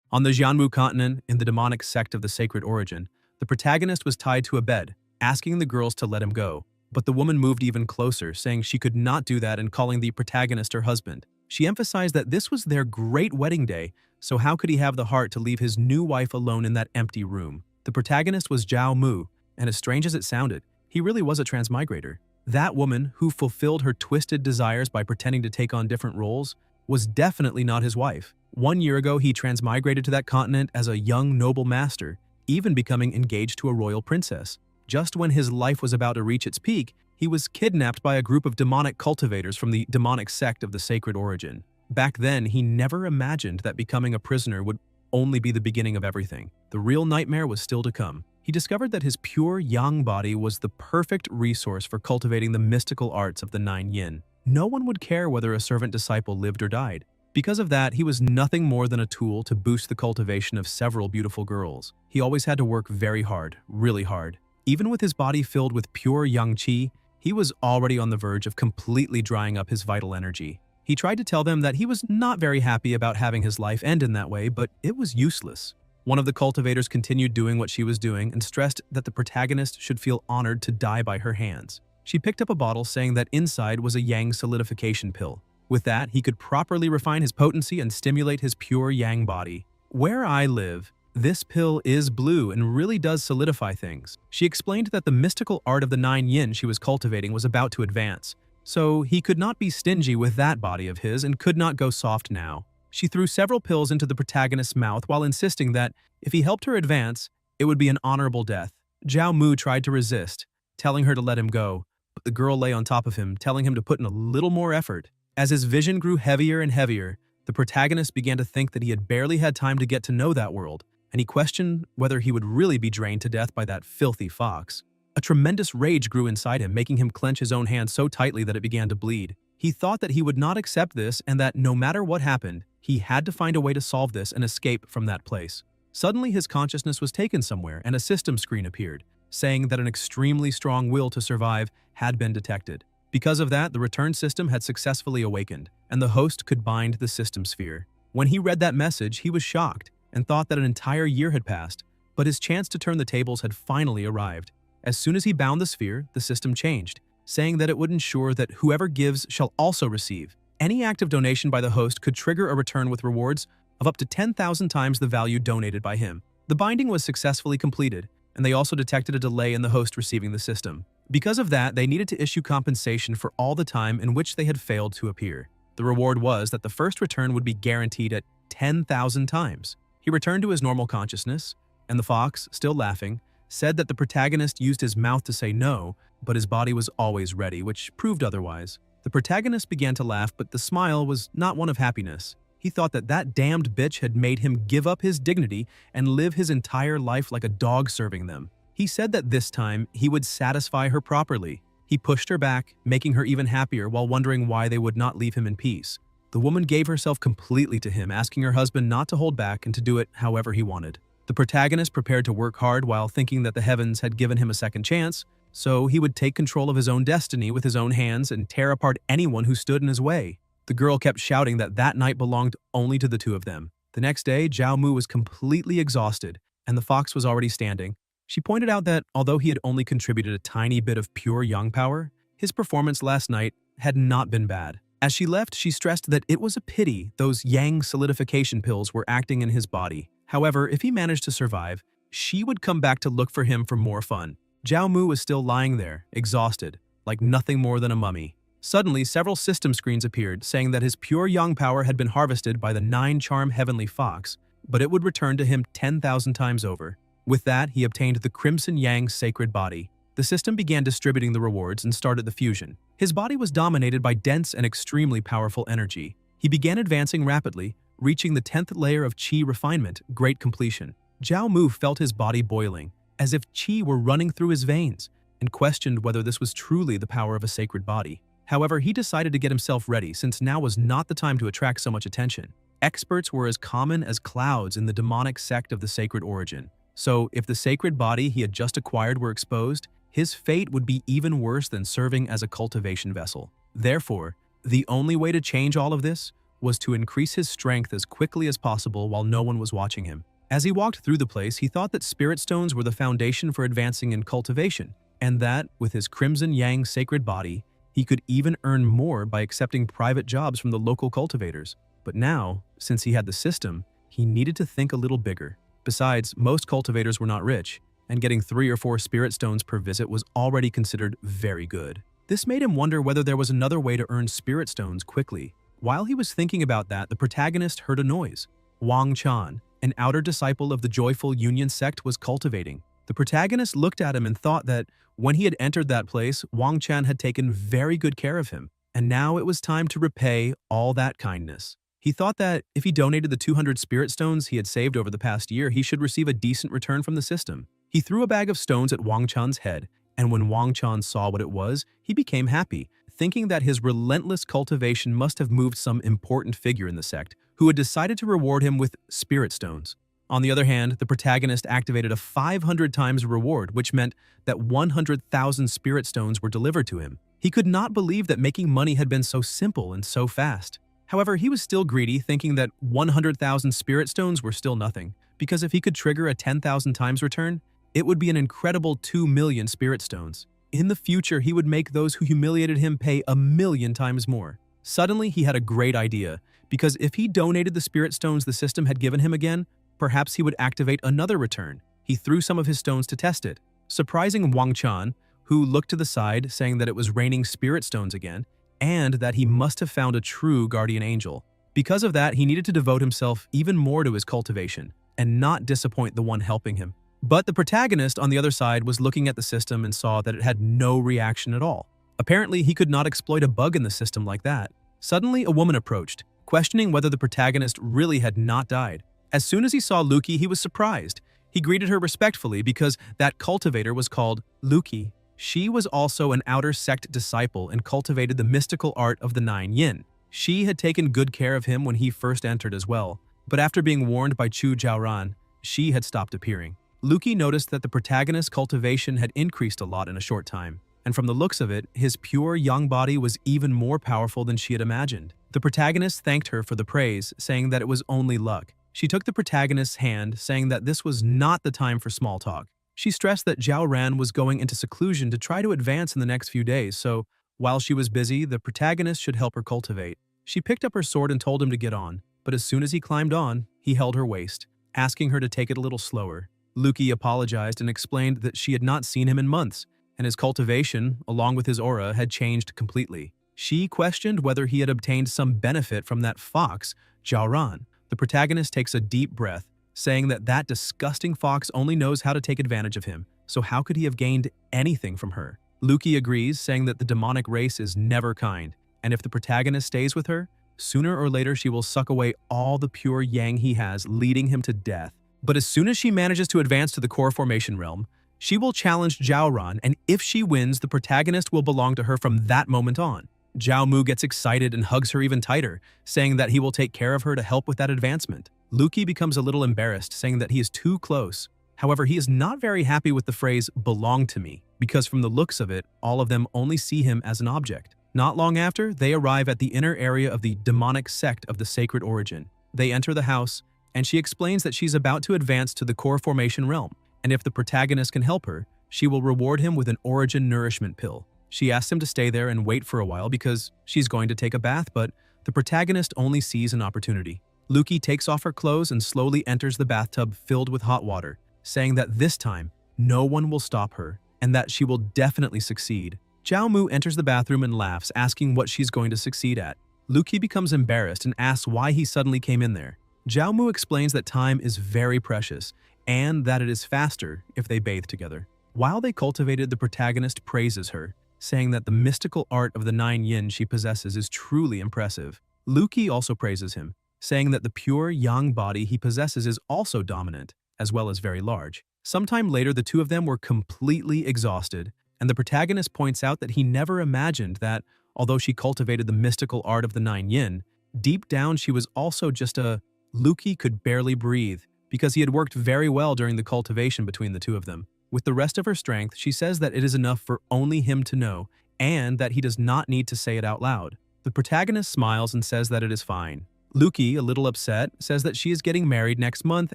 On the Jianwu continent, in the demonic sect of the sacred origin, the protagonist was tied to a bed, asking the girls to let him go. But the woman moved even closer, saying she could not do that and calling the protagonist her husband. She emphasized that this was their great wedding day, so how could he have the heart to leave his new wife alone in that empty room? The protagonist was Zhao Mu, and as strange as it sounded, he really was a transmigrator. That woman, who fulfilled her twisted desires by pretending to take on different roles, was definitely not his wife. 1 year ago, he transmigrated to that continent as a young noble master, even becoming engaged to a royal princess. Just when his life was about to reach its peak, he was kidnapped by a group of demonic cultivators from the demonic sect of the sacred origin. Back then, he never imagined that becoming a prisoner would only be the beginning of everything. The real nightmare was still to come. He discovered that his pure yang body was the perfect resource for cultivating the mystical arts of the 9 yin. No one would care whether a servant disciple lived or died. Because of that, he was nothing more than a tool to boost the cultivation of several beautiful girls. He always had to work very hard, really hard. Even with his body filled with pure yang qi, he was already on the verge of completely drying up his vital energy. He tried to tell them that he was not very happy about having his life end in that way, but it was useless. One of the cultivators continued doing what she was doing and stressed that the protagonist should feel honored to die by her hands. She picked up a bottle saying that inside was a yang solidification pill. With that, he could properly refine his potency and stimulate his pure yang body. Where I live, this pill is blue and really does solidify things. She explained that the mystical art of the 9 yin she was cultivating was about to advance, so he could not be stingy with that body of his and could not go soft now. She threw several pills into the protagonist's mouth while insisting that if he helped her advance, it would be an honorable death. Zhao Mu tried to resist, telling her to let him go, but the girl lay on top of him, telling him to put in a little more effort. As his vision grew heavier and heavier, the protagonist began to think that he had barely had time to get to know that world, and he questioned whether he would really be drained to death by that filthy fox. A tremendous rage grew inside him, making him clench his own hand so tightly that it began to bleed. He thought that he would not accept this and that no matter what happened, he had to find a way to solve this and escape from that place. Suddenly, his consciousness was taken somewhere and a system screen appeared, saying that an extremely strong will to survive had been detected. Because of that, the return system had successfully awakened, and the host could bind the system sphere. When he read that message, he was shocked and thought that an entire year had passed, but his chance to turn the tables had finally arrived. As soon as he bound the sphere, the system changed, saying that it would ensure that whoever gives shall also receive. Any active donation by the host could trigger a return with rewards of up to 10,000 times the value donated by him. The binding was successfully completed, and they also detected a delay in the host receiving the system. Because of that, they needed to issue compensation for all the time in which they had failed to appear. The reward was that the first return would be guaranteed at 10,000 times. He returned to his normal consciousness, and the fox, still laughing, said that the protagonist used his mouth to say no, but his body was always ready, which proved otherwise. The protagonist began to laugh, but the smile was not one of happiness. He thought that that damned bitch had made him give up his dignity and live his entire life like a dog serving them. He said that this time he would satisfy her properly. He pushed her back, making her even happier while wondering why they would not leave him in peace. The woman gave herself completely to him, asking her husband not to hold back and to do it however he wanted. The protagonist prepared to work hard while thinking that the heavens had given him a second chance, so he would take control of his own destiny with his own hands and tear apart anyone who stood in his way. The girl kept shouting that that night belonged only to the two of them. The next day, Zhao Mu was completely exhausted, and the fox was already standing. She pointed out that although he had only contributed a tiny bit of pure yang power, his performance last night had not been bad. As she left, she stressed that it was a pity those yang solidification pills were acting in his body. However, if he managed to survive, she would come back to look for him for more fun. Zhao Mu was still lying there, exhausted, like nothing more than a mummy. Suddenly, several system screens appeared, saying that his pure yang power had been harvested by the 9-charm heavenly fox, but it would return to him 10,000 times over. With that, he obtained the Crimson Yang sacred body. The system began distributing the rewards and started the fusion. His body was dominated by dense and extremely powerful energy. He began advancing rapidly, reaching the 10th layer of Qi refinement, great completion. Zhao Mu felt his body boiling, as if Qi were running through his veins, and questioned whether this was truly the power of a sacred body. However, he decided to get himself ready since now was not the time to attract so much attention. Experts were as common as clouds in the demonic sect of the sacred origin. So, if the sacred body he had just acquired were exposed, his fate would be even worse than serving as a cultivation vessel. Therefore, the only way to change all of this was to increase his strength as quickly as possible while no one was watching him. As he walked through the place, he thought that spirit stones were the foundation for advancing in cultivation, and that, with his Crimson Yang sacred body, he could even earn more by accepting private jobs from the local cultivators. But now, since he had the system, he needed to think a little bigger. Besides, most cultivators were not rich, and getting 3 or 4 spirit stones per visit was already considered very good. This made him wonder whether there was another way to earn spirit stones quickly. While he was thinking about that, the protagonist heard a noise. Wang Chan, an outer disciple of the Joyful Union sect, was cultivating. The protagonist looked at him and thought that when he had entered that place, Wang Chan had taken very good care of him, and now it was time to repay all that kindness. He thought that if he donated the 200 spirit stones he had saved over the past year, he should receive a decent return from the system. He threw a bag of stones at Wang Chan's head, and when Wang Chan saw what it was, he became happy, thinking that his relentless cultivation must have moved some important figure in the sect, who had decided to reward him with spirit stones. On the other hand, the protagonist activated a 500 times reward, which meant that 100,000 spirit stones were delivered to him. He could not believe that making money had been so simple and so fast. However, he was still greedy, thinking that 100,000 spirit stones were still nothing, because if he could trigger a 10,000 times return, it would be an incredible 2 million spirit stones. In the future, he would make those who humiliated him pay 1,000,000 times more. Suddenly, he had a great idea, because if he donated the spirit stones the system had given him again, perhaps he would activate another return. He threw some of his stones to test it, surprising Wang Chan, who looked to the side, saying that it was raining spirit stones again, and that he must have found a true guardian angel. Because of that, he needed to devote himself even more to his cultivation, and not disappoint the one helping him. But the protagonist on the other side was looking at the system and saw that it had no reaction at all. Apparently, he could not exploit a bug in the system like that. Suddenly, a woman approached, questioning whether the protagonist really had not died. As soon as he saw Luki, he was surprised. He greeted her respectfully because that cultivator was called Luki. She was also an outer sect disciple and cultivated the mystical art of the 9 yin. She had taken good care of him when he first entered as well, but after being warned by Chu Jiaoran, she had stopped appearing. Luki noticed that the protagonist's cultivation had increased a lot in a short time, and from the looks of it, his pure young body was even more powerful than she had imagined. The protagonist thanked her for the praise, saying that it was only luck. She took the protagonist's hand, saying that this was not the time for small talk. She stressed that Zhao Ran was going into seclusion to try to advance in the next few days, so while she was busy, the protagonist should help her cultivate. She picked up her sword and told him to get on, but as soon as he climbed on, he held her waist, asking her to take it a little slower. Luki apologized and explained that she had not seen him in months, and his cultivation, along with his aura, had changed completely. She questioned whether he had obtained some benefit from that fox, Zhao Ran. The protagonist takes a deep breath, saying that that disgusting fox only knows how to take advantage of him, so how could he have gained anything from her? Luki agrees, saying that the demonic race is never kind, and if the protagonist stays with her, sooner or later she will suck away all the pure yang he has, leading him to death. But as soon as she manages to advance to the core formation realm, she will challenge Zhao Ran, and if she wins, the protagonist will belong to her from that moment on. Zhao Mu gets excited and hugs her even tighter, saying that he will take care of her to help with that advancement. Luki becomes a little embarrassed, saying that he is too close. However, he is not very happy with the phrase, "belong to me," because from the looks of it, all of them only see him as an object. Not long after, they arrive at the inner area of the demonic sect of the sacred origin. They enter the house, and she explains that she's about to advance to the core formation realm, and if the protagonist can help her, she will reward him with an origin nourishment pill. She asks him to stay there and wait for a while because she's going to take a bath, but the protagonist only sees an opportunity. Luki takes off her clothes and slowly enters the bathtub filled with hot water, saying that this time, no one will stop her, and that she will definitely succeed. Zhao Mu enters the bathroom and laughs, asking what she's going to succeed at. Luki becomes embarrassed and asks why he suddenly came in there. Zhao Mu explains that time is very precious, and that it is faster if they bathe together. While they cultivated, the protagonist praises her, saying that the mystical art of the 9 yin she possesses is truly impressive. Luki also praises him, saying that the pure yang body he possesses is also dominant, as well as very large. Sometime later, the two of them were completely exhausted, and the protagonist points out that he never imagined that, although she cultivated the mystical art of the 9 yin, deep down she was also just a... Luki could barely breathe, because he had worked very well during the cultivation between the two of them. With the rest of her strength, she says that it is enough for only him to know, and that he does not need to say it out loud. The protagonist smiles and says that it is fine. Luki, a little upset, says that she is getting married next month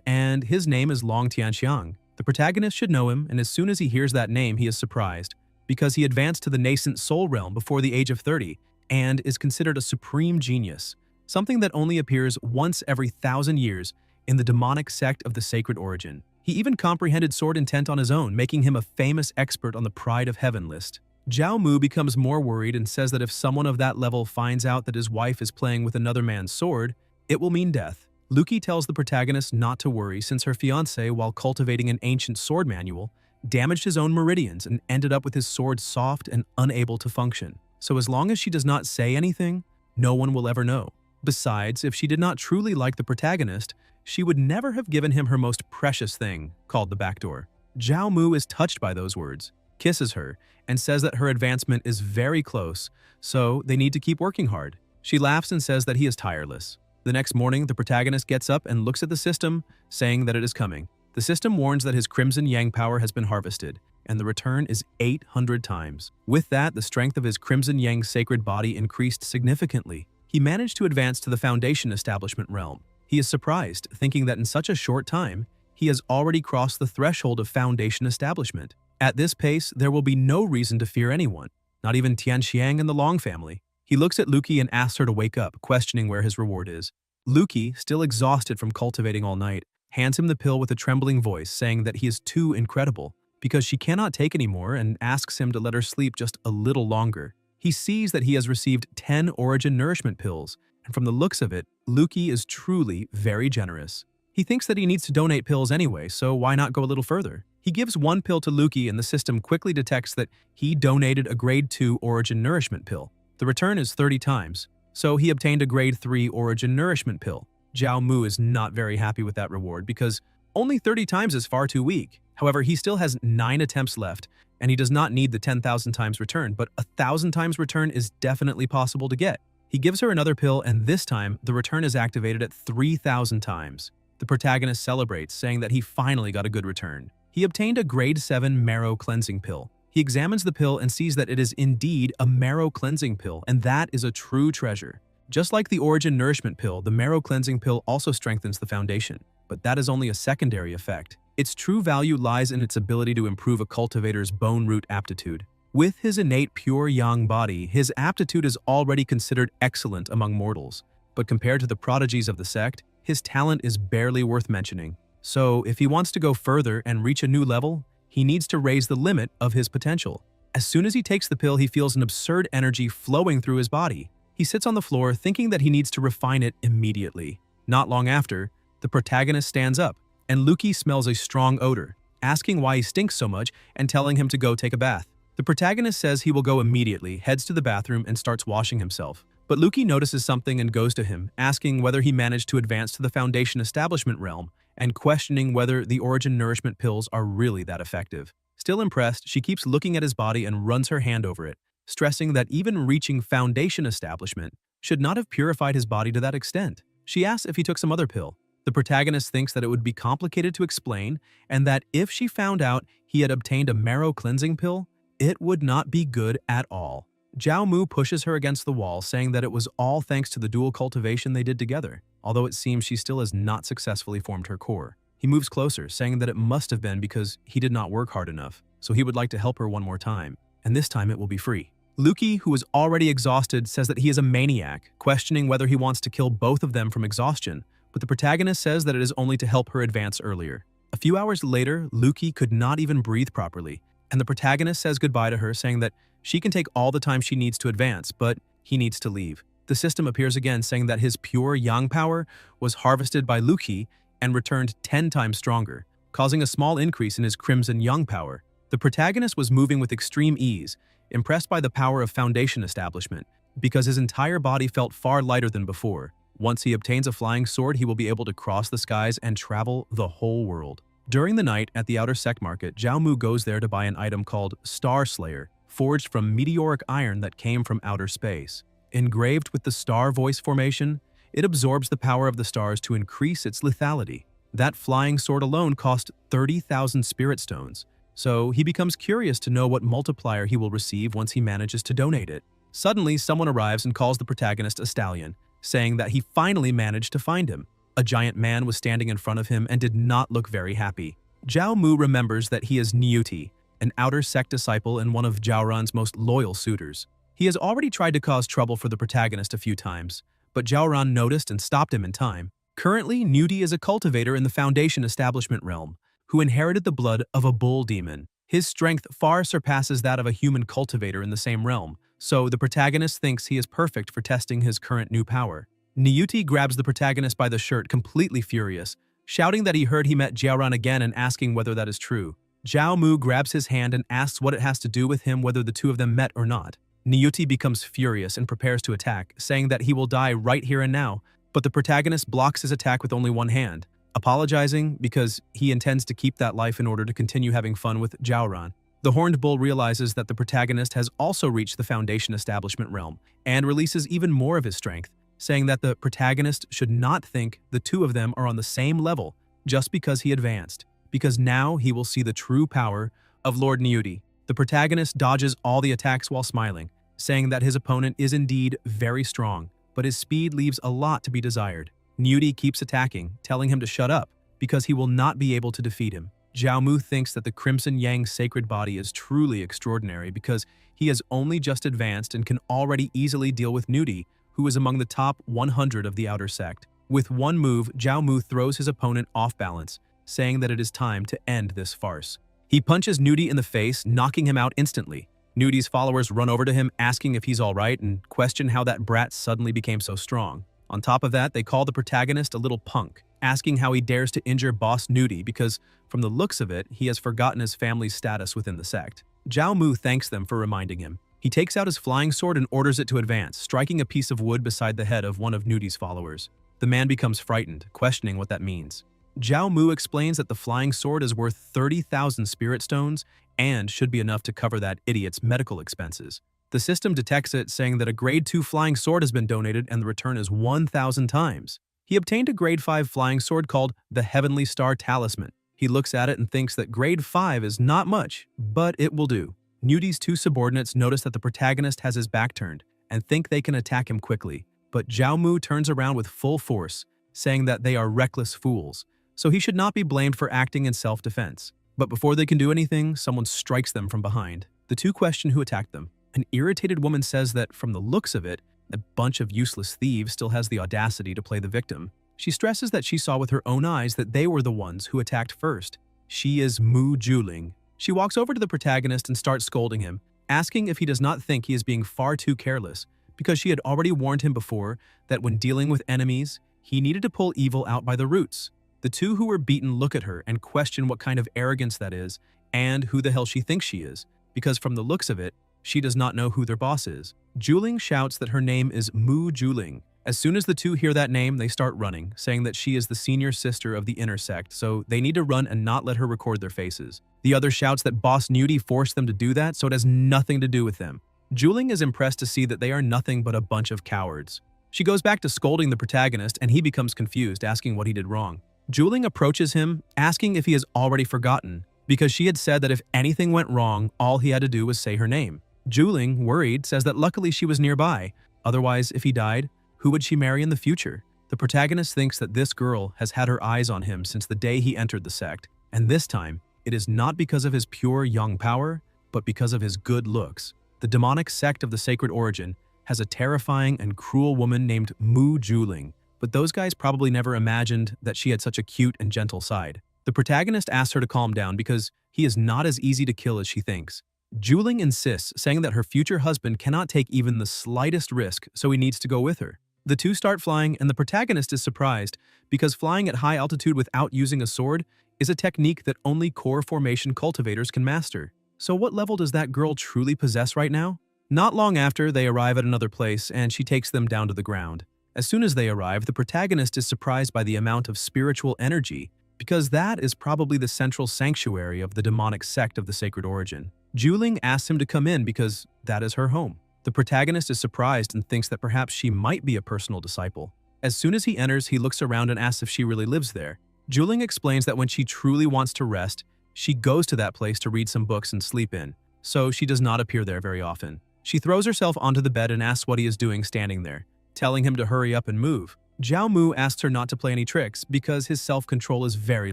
and his name is Long Tianxiang. The protagonist should know him, and as soon as he hears that name, he is surprised, because he advanced to the nascent soul realm before the age of 30 and is considered a supreme genius, something that only appears once every 1,000 years in the demonic sect of the Sacred Origin. He even comprehended sword intent on his own, making him a famous expert on the Pride of Heaven list. Zhao Mu becomes more worried and says that if someone of that level finds out that his wife is playing with another man's sword, it will mean death. Luki tells the protagonist not to worry since her fiancé, while cultivating an ancient sword manual, damaged his own meridians and ended up with his sword soft and unable to function. So as long as she does not say anything, no one will ever know. Besides, if she did not truly like the protagonist, she would never have given him her most precious thing, called the backdoor. Zhao Mu is touched by those words, kisses her, and says that her advancement is very close, so they need to keep working hard. She laughs and says that he is tireless. The next morning, the protagonist gets up and looks at the system, saying that it is coming. The system warns that his Crimson Yang power has been harvested, and the return is 800 times. With that, the strength of his Crimson Yang sacred body increased significantly. He managed to advance to the Foundation Establishment realm. He is surprised, thinking that in such a short time, he has already crossed the threshold of Foundation Establishment. At this pace, there will be no reason to fear anyone, not even Tianxiang and the Long family. He looks at Luki and asks her to wake up, questioning where his reward is. Luki, still exhausted from cultivating all night, hands him the pill with a trembling voice, saying that he is too incredible, because she cannot take anymore, and asks him to let her sleep just a little longer. He sees that he has received 10 Origin Nourishment pills, and from the looks of it, Luki is truly very generous. He thinks that he needs to donate pills anyway, so why not go a little further? He gives one pill to Luki, and the system quickly detects that he donated a Grade 2 Origin Nourishment pill. The return is 30 times, so he obtained a Grade 3 Origin Nourishment pill. Zhao Mu is not very happy with that reward because only 30 times is far too weak. However, he still has 9 attempts left, and he does not need the 10,000 times return, but 1,000 times return is definitely possible to get. He gives her another pill, and this time, the return is activated at 3,000 times. The protagonist celebrates, saying that he finally got a good return. He obtained a Grade 7 Marrow Cleansing pill. He examines the pill and sees that it is indeed a marrow cleansing pill, and that is a true treasure. Just like the Origin Nourishment pill, the marrow cleansing pill also strengthens the foundation, but that is only a secondary effect. Its true value lies in its ability to improve a cultivator's bone root aptitude. With his innate pure yang body, his aptitude is already considered excellent among mortals, but compared to the prodigies of the sect, his talent is barely worth mentioning. So if he wants to go further and reach a new level, he needs to raise the limit of his potential. As soon as he takes the pill, he feels an absurd energy flowing through his body. He sits on the floor, thinking that he needs to refine it immediately. Not long after, the protagonist stands up, and Luki smells a strong odor, asking why he stinks so much and telling him to go take a bath. The protagonist says he will go immediately, heads to the bathroom, and starts washing himself. But Luki notices something and goes to him, asking whether he managed to advance to the Foundation Establishment realm, and questioning whether the Origin Nourishment pills are really that effective. Still impressed, she keeps looking at his body and runs her hand over it, stressing that even reaching Foundation Establishment should not have purified his body to that extent. She asks if he took some other pill. The protagonist thinks that it would be complicated to explain, and that if she found out he had obtained a marrow cleansing pill, it would not be good at all. Zhao Mu pushes her against the wall, saying that it was all thanks to the dual cultivation they did together, although it seems she still has not successfully formed her core. He moves closer, saying that it must have been because he did not work hard enough, so he would like to help her one more time, and this time it will be free. Luki, who is already exhausted, says that he is a maniac, questioning whether he wants to kill both of them from exhaustion, but the protagonist says that it is only to help her advance earlier. A few hours later, Luki could not even breathe properly, and the protagonist says goodbye to her, saying that she can take all the time she needs to advance, but he needs to leave. The system appears again, saying that his pure yang power was harvested by Luki and returned 10 times stronger, causing a small increase in his crimson yang power. The protagonist was moving with extreme ease, impressed by the power of Foundation Establishment, because his entire body felt far lighter than before. Once he obtains a flying sword, he will be able to cross the skies and travel the whole world. During the night at the outer sect market, Zhao Mu goes there to buy an item called Star Slayer, forged from meteoric iron that came from outer space. Engraved with the star voice formation, it absorbs the power of the stars to increase its lethality. That flying sword alone cost 30,000 spirit stones, so he becomes curious to know what multiplier he will receive once he manages to donate it. Suddenly, someone arrives and calls the protagonist a stallion, saying that he finally managed to find him. A giant man was standing in front of him and did not look very happy. Zhao Mu remembers that he is Niuti, an outer sect disciple and one of Zhao Ran's most loyal suitors. He has already tried to cause trouble for the protagonist a few times, but Zhao Ran noticed and stopped him in time. Currently, Niuti is a cultivator in the Foundation establishment realm, who inherited the blood of a bull demon. His strength far surpasses that of a human cultivator in the same realm, so the protagonist thinks he is perfect for testing his current new power. Niuti grabs the protagonist by the shirt, completely furious, shouting that he heard he met Jiaoran again and asking whether that is true. Zhao Mu grabs his hand and asks what it has to do with him, whether the two of them met or not. Niuti becomes furious and prepares to attack, saying that he will die right here and now, but the protagonist blocks his attack with only one hand, apologizing because he intends to keep that life in order to continue having fun with Jiaoran. The horned bull realizes that the protagonist has also reached the Foundation establishment realm and releases even more of his strength, saying that the protagonist should not think the two of them are on the same level just because he advanced, because now he will see the true power of Lord Niuti. The protagonist dodges all the attacks while smiling, saying that his opponent is indeed very strong, but his speed leaves a lot to be desired. Niuti keeps attacking, telling him to shut up, because he will not be able to defeat him. Zhao Mu thinks that the Crimson Yang sacred body is truly extraordinary because he has only just advanced and can already easily deal with Niuti, who is among the top 100 of the outer sect. With one move, Zhao Mu throws his opponent off balance, saying that it is time to end this farce. He punches Niuti in the face, knocking him out instantly. Nudie's followers run over to him asking if he's alright and question how that brat suddenly became so strong. On top of that, they call the protagonist a little punk, asking how he dares to injure Boss Nudie because, from the looks of it, he has forgotten his family's status within the sect. Zhao Mu thanks them for reminding him. He takes out his flying sword and orders it to advance, striking a piece of wood beside the head of one of Nudie's followers. The man becomes frightened, questioning what that means. Zhao Mu explains that the flying sword is worth 30,000 spirit stones and should be enough to cover that idiot's medical expenses. The system detects it, saying that a grade 2 flying sword has been donated and the return is 1,000 times. He obtained a grade 5 flying sword called the Heavenly Star Talisman. He looks at it and thinks that grade 5 is not much, but it will do. Nudie's two subordinates notice that the protagonist has his back turned and think they can attack him quickly, but Zhao Mu turns around with full force, saying that they are reckless fools, so he should not be blamed for acting in self-defense. But before they can do anything, someone strikes them from behind. The two question who attacked them. An irritated woman says that, from the looks of it, a bunch of useless thieves still has the audacity to play the victim. She stresses that she saw with her own eyes that they were the ones who attacked first. She is Mu Juling. She walks over to the protagonist and starts scolding him, asking if he does not think he is being far too careless, because she had already warned him before that when dealing with enemies, he needed to pull evil out by the roots. The two who were beaten look at her and question what kind of arrogance that is and who the hell she thinks she is, because from the looks of it, she does not know who their boss is. Juling shouts that her name is Mu Juling. As soon as the two hear that name, they start running, saying that she is the senior sister of the inner sect, so they need to run and not let her record their faces. The other shouts that Boss Nudie forced them to do that, so it has nothing to do with them. Juling is impressed to see that they are nothing but a bunch of cowards. She goes back to scolding the protagonist, and he becomes confused, asking what he did wrong. Juling approaches him, asking if he has already forgotten, because she had said that if anything went wrong, all he had to do was say her name. Juling, worried, says that luckily she was nearby. Otherwise, if he died, who would she marry in the future? The protagonist thinks that this girl has had her eyes on him since the day he entered the sect, and this time, it is not because of his pure young power, but because of his good looks. The demonic sect of the Sacred Origin has a terrifying and cruel woman named Mu Juling, but those guys probably never imagined that she had such a cute and gentle side. The protagonist asks her to calm down because he is not as easy to kill as she thinks. Juling insists, saying that her future husband cannot take even the slightest risk, so he needs to go with her. The two start flying, and the protagonist is surprised because flying at high altitude without using a sword is a technique that only core formation cultivators can master. So what level does that girl truly possess right now? Not long after, they arrive at another place, and she takes them down to the ground. As soon as they arrive, the protagonist is surprised by the amount of spiritual energy, because that is probably the central sanctuary of the demonic sect of the Sacred Origin. Juling asks him to come in because that is her home. The protagonist is surprised and thinks that perhaps she might be a personal disciple. As soon as he enters, he looks around and asks if she really lives there. Juling explains that when she truly wants to rest, she goes to that place to read some books and sleep in, so she does not appear there very often. She throws herself onto the bed and asks what he is doing standing there, telling him to hurry up and move. Zhao Mu asks her not to play any tricks because his self-control is very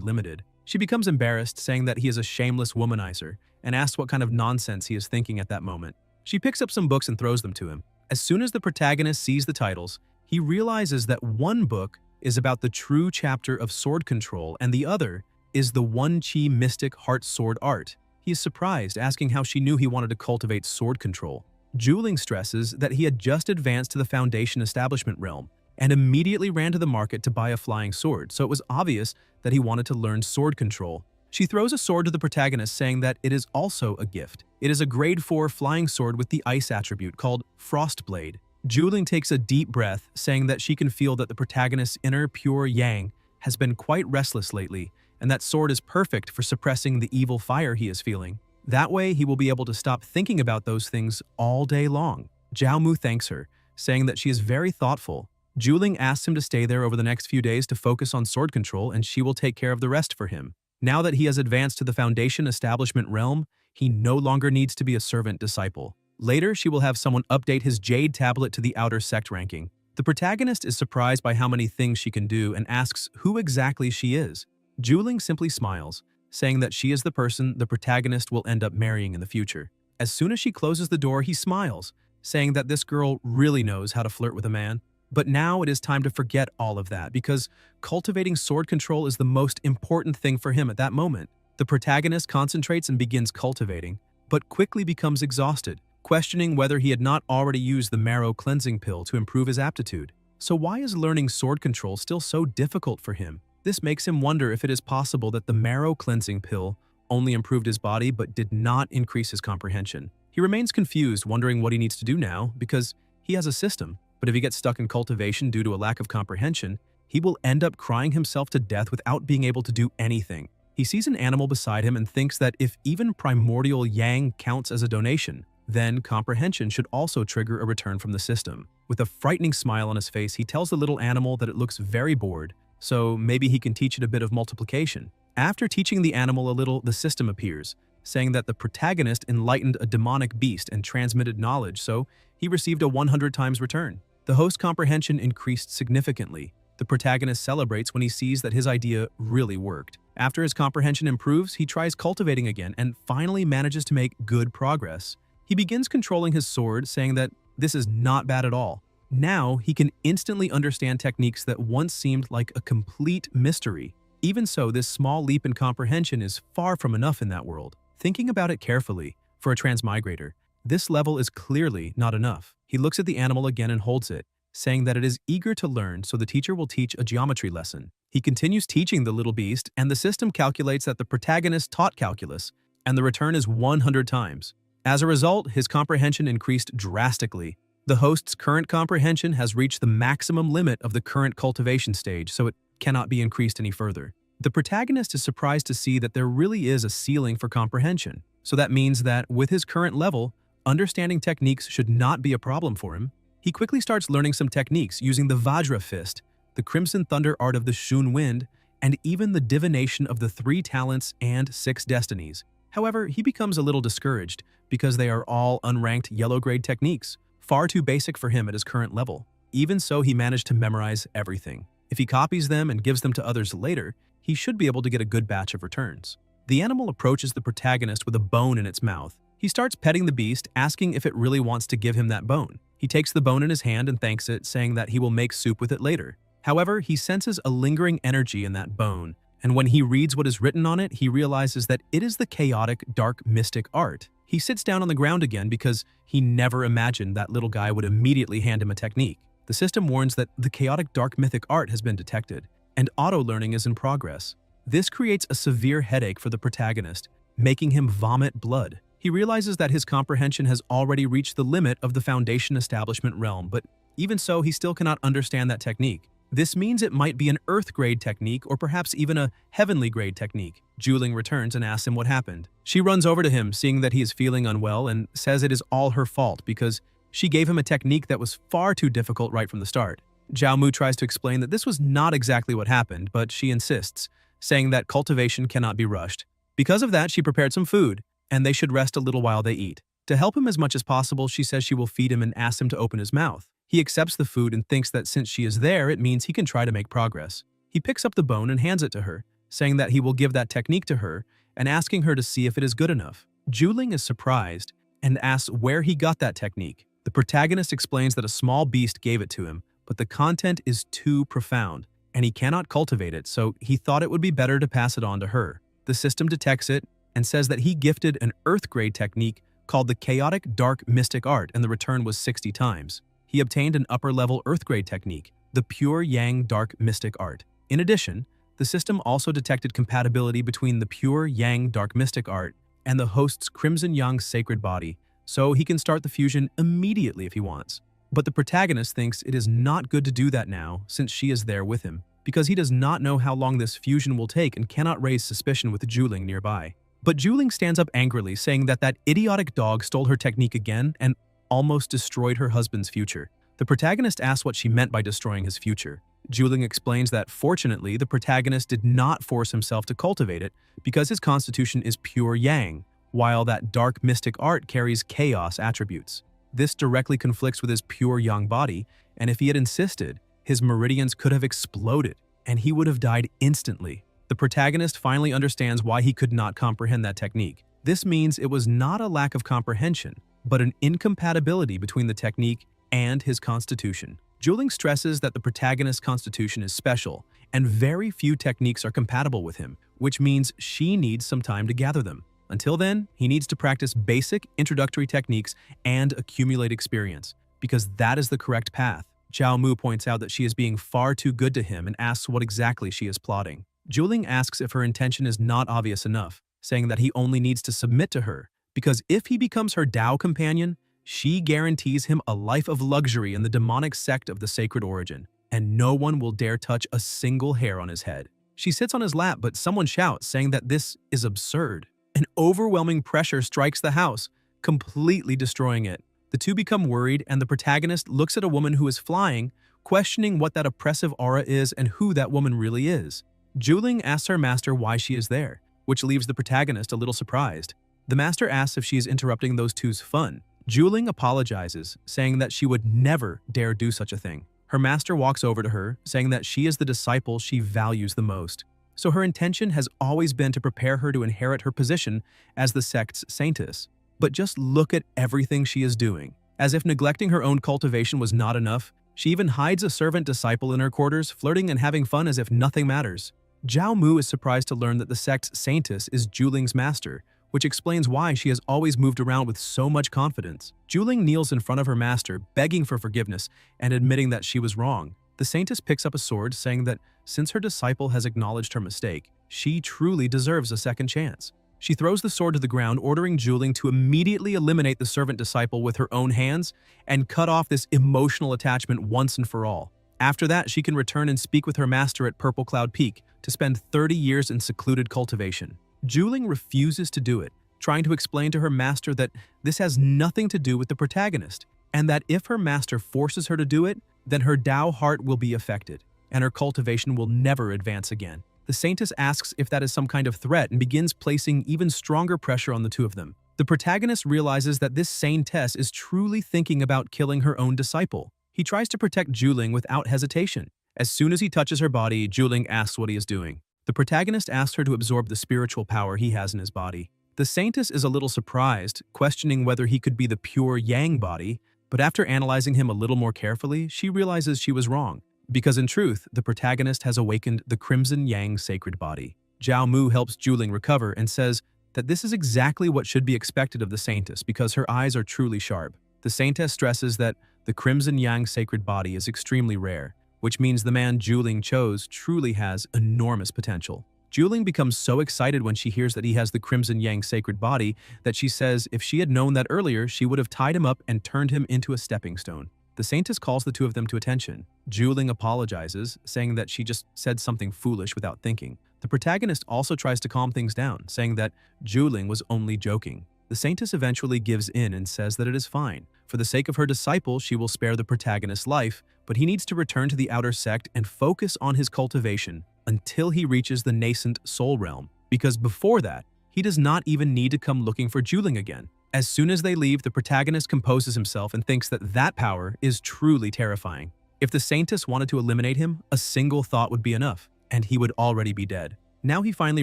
limited. She becomes embarrassed, saying that he is a shameless womanizer, and asks what kind of nonsense he is thinking at that moment. She picks up some books and throws them to him. As soon as the protagonist sees the titles, he realizes that one book is about the true chapter of sword control and the other is the One Chi Mystic Heart Sword Art. He is surprised, asking how she knew he wanted to cultivate sword control. Juling stresses that he had just advanced to the Foundation Establishment realm and immediately ran to the market to buy a flying sword, so it was obvious that he wanted to learn sword control. She throws a sword to the protagonist, saying that it is also a gift. It is a grade 4 flying sword with the ice attribute called Frostblade. Juling takes a deep breath, saying that she can feel that the protagonist's inner pure yang has been quite restless lately, and that sword is perfect for suppressing the evil fire he is feeling. That way, he will be able to stop thinking about those things all day long. Zhao Mu thanks her, saying that she is very thoughtful. Juling asks him to stay there over the next few days to focus on sword control, and she will take care of the rest for him. Now that he has advanced to the Foundation Establishment realm, he no longer needs to be a servant disciple. Later, she will have someone update his Jade tablet to the outer sect ranking. The protagonist is surprised by how many things she can do and asks who exactly she is. Juling simply smiles, saying that she is the person the protagonist will end up marrying in the future. As soon as she closes the door, he smiles, saying that this girl really knows how to flirt with a man. But now it is time to forget all of that because cultivating sword control is the most important thing for him at that moment. The protagonist concentrates and begins cultivating, but quickly becomes exhausted, questioning whether he had not already used the marrow cleansing pill to improve his aptitude. So why is learning sword control still so difficult for him? This makes him wonder if it is possible that the marrow cleansing pill only improved his body but did not increase his comprehension. He remains confused, wondering what he needs to do now because he has a system. But if he gets stuck in cultivation due to a lack of comprehension, he will end up crying himself to death without being able to do anything. He sees an animal beside him and thinks that if even primordial yang counts as a donation, then comprehension should also trigger a return from the system. With a frightening smile on his face, he tells the little animal that it looks very bored, so maybe he can teach it a bit of multiplication. After teaching the animal a little, the system appears, saying that the protagonist enlightened a demonic beast and transmitted knowledge, so he received a 100 times return. The host's comprehension increased significantly. The protagonist celebrates when he sees that his idea really worked. After his comprehension improves, he tries cultivating again and finally manages to make good progress. He begins controlling his sword, saying that this is not bad at all. Now he can instantly understand techniques that once seemed like a complete mystery. Even so, this small leap in comprehension is far from enough in that world. Thinking about it carefully, for a transmigrator, this level is clearly not enough. He looks at the animal again and holds it, saying that it is eager to learn, so the teacher will teach a geometry lesson. He continues teaching the little beast, and the system calculates that the protagonist taught calculus, and the return is 100 times. As a result, his comprehension increased drastically. The host's current comprehension has reached the maximum limit of the current cultivation stage, so it cannot be increased any further. The protagonist is surprised to see that there really is a ceiling for comprehension, so that means that with his current level, understanding techniques should not be a problem for him. He quickly starts learning some techniques using the Vajra Fist, the Crimson Thunder art of the Shun Wind, and even the divination of the 3 talents and 6 destinies. However, he becomes a little discouraged because they are all unranked yellow-grade techniques, far too basic for him at his current level. Even so, he managed to memorize everything. If he copies them and gives them to others later, he should be able to get a good batch of returns. The animal approaches the protagonist with a bone in its mouth. He starts petting the beast, asking if it really wants to give him that bone. He takes the bone in his hand and thanks it, saying that he will make soup with it later. However, he senses a lingering energy in that bone, and when he reads what is written on it, he realizes that it is the chaotic, dark, mystic art. He sits down on the ground again because he never imagined that little guy would immediately hand him a technique. The system warns that the chaotic, dark, mythic art has been detected, and auto-learning is in progress. This creates a severe headache for the protagonist, making him vomit blood. He realizes that his comprehension has already reached the limit of the Foundation Establishment realm, but even so, he still cannot understand that technique. This means it might be an Earth-grade technique or perhaps even a Heavenly-grade technique. Juling returns and asks him what happened. She runs over to him, seeing that he is feeling unwell, and says it is all her fault because she gave him a technique that was far too difficult right from the start. Zhao Mu tries to explain that this was not exactly what happened, but she insists, saying that cultivation cannot be rushed. Because of that, she prepared some food, and they should rest a little while they eat. To help him as much as possible, she says she will feed him and asks him to open his mouth. He accepts the food and thinks that since she is there, it means he can try to make progress. He picks up the bone and hands it to her, saying that he will give that technique to her and asking her to see if it is good enough. Juling is surprised and asks where he got that technique. The protagonist explains that a small beast gave it to him, but the content is too profound, and he cannot cultivate it, so he thought it would be better to pass it on to her. The system detects it and says that he gifted an Earth-grade technique called the Chaotic Dark Mystic Art, and the return was 60 times. He obtained an upper-level Earth-grade technique, the Pure Yang Dark Mystic Art. In addition, the system also detected compatibility between the Pure Yang Dark Mystic Art and the host's Crimson Yang Sacred Body, so he can start the fusion immediately if he wants. But the protagonist thinks it is not good to do that now since she is there with him, because he does not know how long this fusion will take and cannot raise suspicion with Juling nearby. But Juling stands up angrily, saying that that idiotic dog stole her technique again and almost destroyed her husband's future. The protagonist asks what she meant by destroying his future. Juling explains that fortunately, the protagonist did not force himself to cultivate it because his constitution is pure yang, while that dark mystic art carries chaos attributes. This directly conflicts with his pure yang body, and if he had insisted, his meridians could have exploded, and he would have died instantly. The protagonist finally understands why he could not comprehend that technique. This means it was not a lack of comprehension, but an incompatibility between the technique and his constitution. Juling stresses that the protagonist's constitution is special, and very few techniques are compatible with him, which means she needs some time to gather them. Until then, he needs to practice basic introductory techniques and accumulate experience, because that is the correct path. Zhao Mu points out that she is being far too good to him and asks what exactly she is plotting. Juling asks if her intention is not obvious enough, saying that he only needs to submit to her, because if he becomes her Tao companion, she guarantees him a life of luxury in the demonic sect of the sacred origin, and no one will dare touch a single hair on his head. She sits on his lap, but someone shouts, saying that this is absurd. An overwhelming pressure strikes the house, completely destroying it. The two become worried, and the protagonist looks at a woman who is flying, questioning what that oppressive aura is and who that woman really is. Juling asks her master why she is there, which leaves the protagonist a little surprised. The master asks if she is interrupting those two's fun. Juling apologizes, saying that she would never dare do such a thing. Her master walks over to her, saying that she is the disciple she values the most. So her intention has always been to prepare her to inherit her position as the sect's saintess. But just look at everything she is doing. As if neglecting her own cultivation was not enough, she even hides a servant disciple in her quarters, flirting and having fun as if nothing matters. Zhao Mu is surprised to learn that the sect's saintess is Juling's master, which explains why she has always moved around with so much confidence. Juling kneels in front of her master, begging for forgiveness and admitting that she was wrong. The saintess picks up a sword, saying that since her disciple has acknowledged her mistake, she truly deserves a second chance. She throws the sword to the ground, ordering Juling to immediately eliminate the servant disciple with her own hands and cut off this emotional attachment once and for all. After that, she can return and speak with her master at Purple Cloud Peak to spend 30 years in secluded cultivation. Juling refuses to do it, trying to explain to her master that this has nothing to do with the protagonist, and that if her master forces her to do it, then her Tao heart will be affected, and her cultivation will never advance again. The saintess asks if that is some kind of threat and begins placing even stronger pressure on the two of them. The protagonist realizes that this saintess is truly thinking about killing her own disciple. He tries to protect Juling without hesitation. As soon as he touches her body, Juling asks what he is doing. The protagonist asks her to absorb the spiritual power he has in his body. The saintess is a little surprised, questioning whether he could be the pure yang body, but after analyzing him a little more carefully, she realizes she was wrong, because in truth, the protagonist has awakened the Crimson Yang sacred body. Zhao Mu helps Juling recover and says that this is exactly what should be expected of the saintess because her eyes are truly sharp. The saintess stresses that the Crimson Yang sacred body is extremely rare, which means the man Juling chose truly has enormous potential. Juling becomes so excited when she hears that he has the Crimson Yang sacred body that she says if she had known that earlier, she would have tied him up and turned him into a stepping stone. The saintess calls the two of them to attention. Juling apologizes, saying that she just said something foolish without thinking. The protagonist also tries to calm things down, saying that Juling was only joking. The saintess eventually gives in and says that it is fine. For the sake of her disciple, she will spare the protagonist's life, but he needs to return to the outer sect and focus on his cultivation until he reaches the nascent soul realm, because before that, he does not even need to come looking for Juling again. As soon as they leave, the protagonist composes himself and thinks that that power is truly terrifying. If the Saintess wanted to eliminate him, a single thought would be enough, and he would already be dead. Now he finally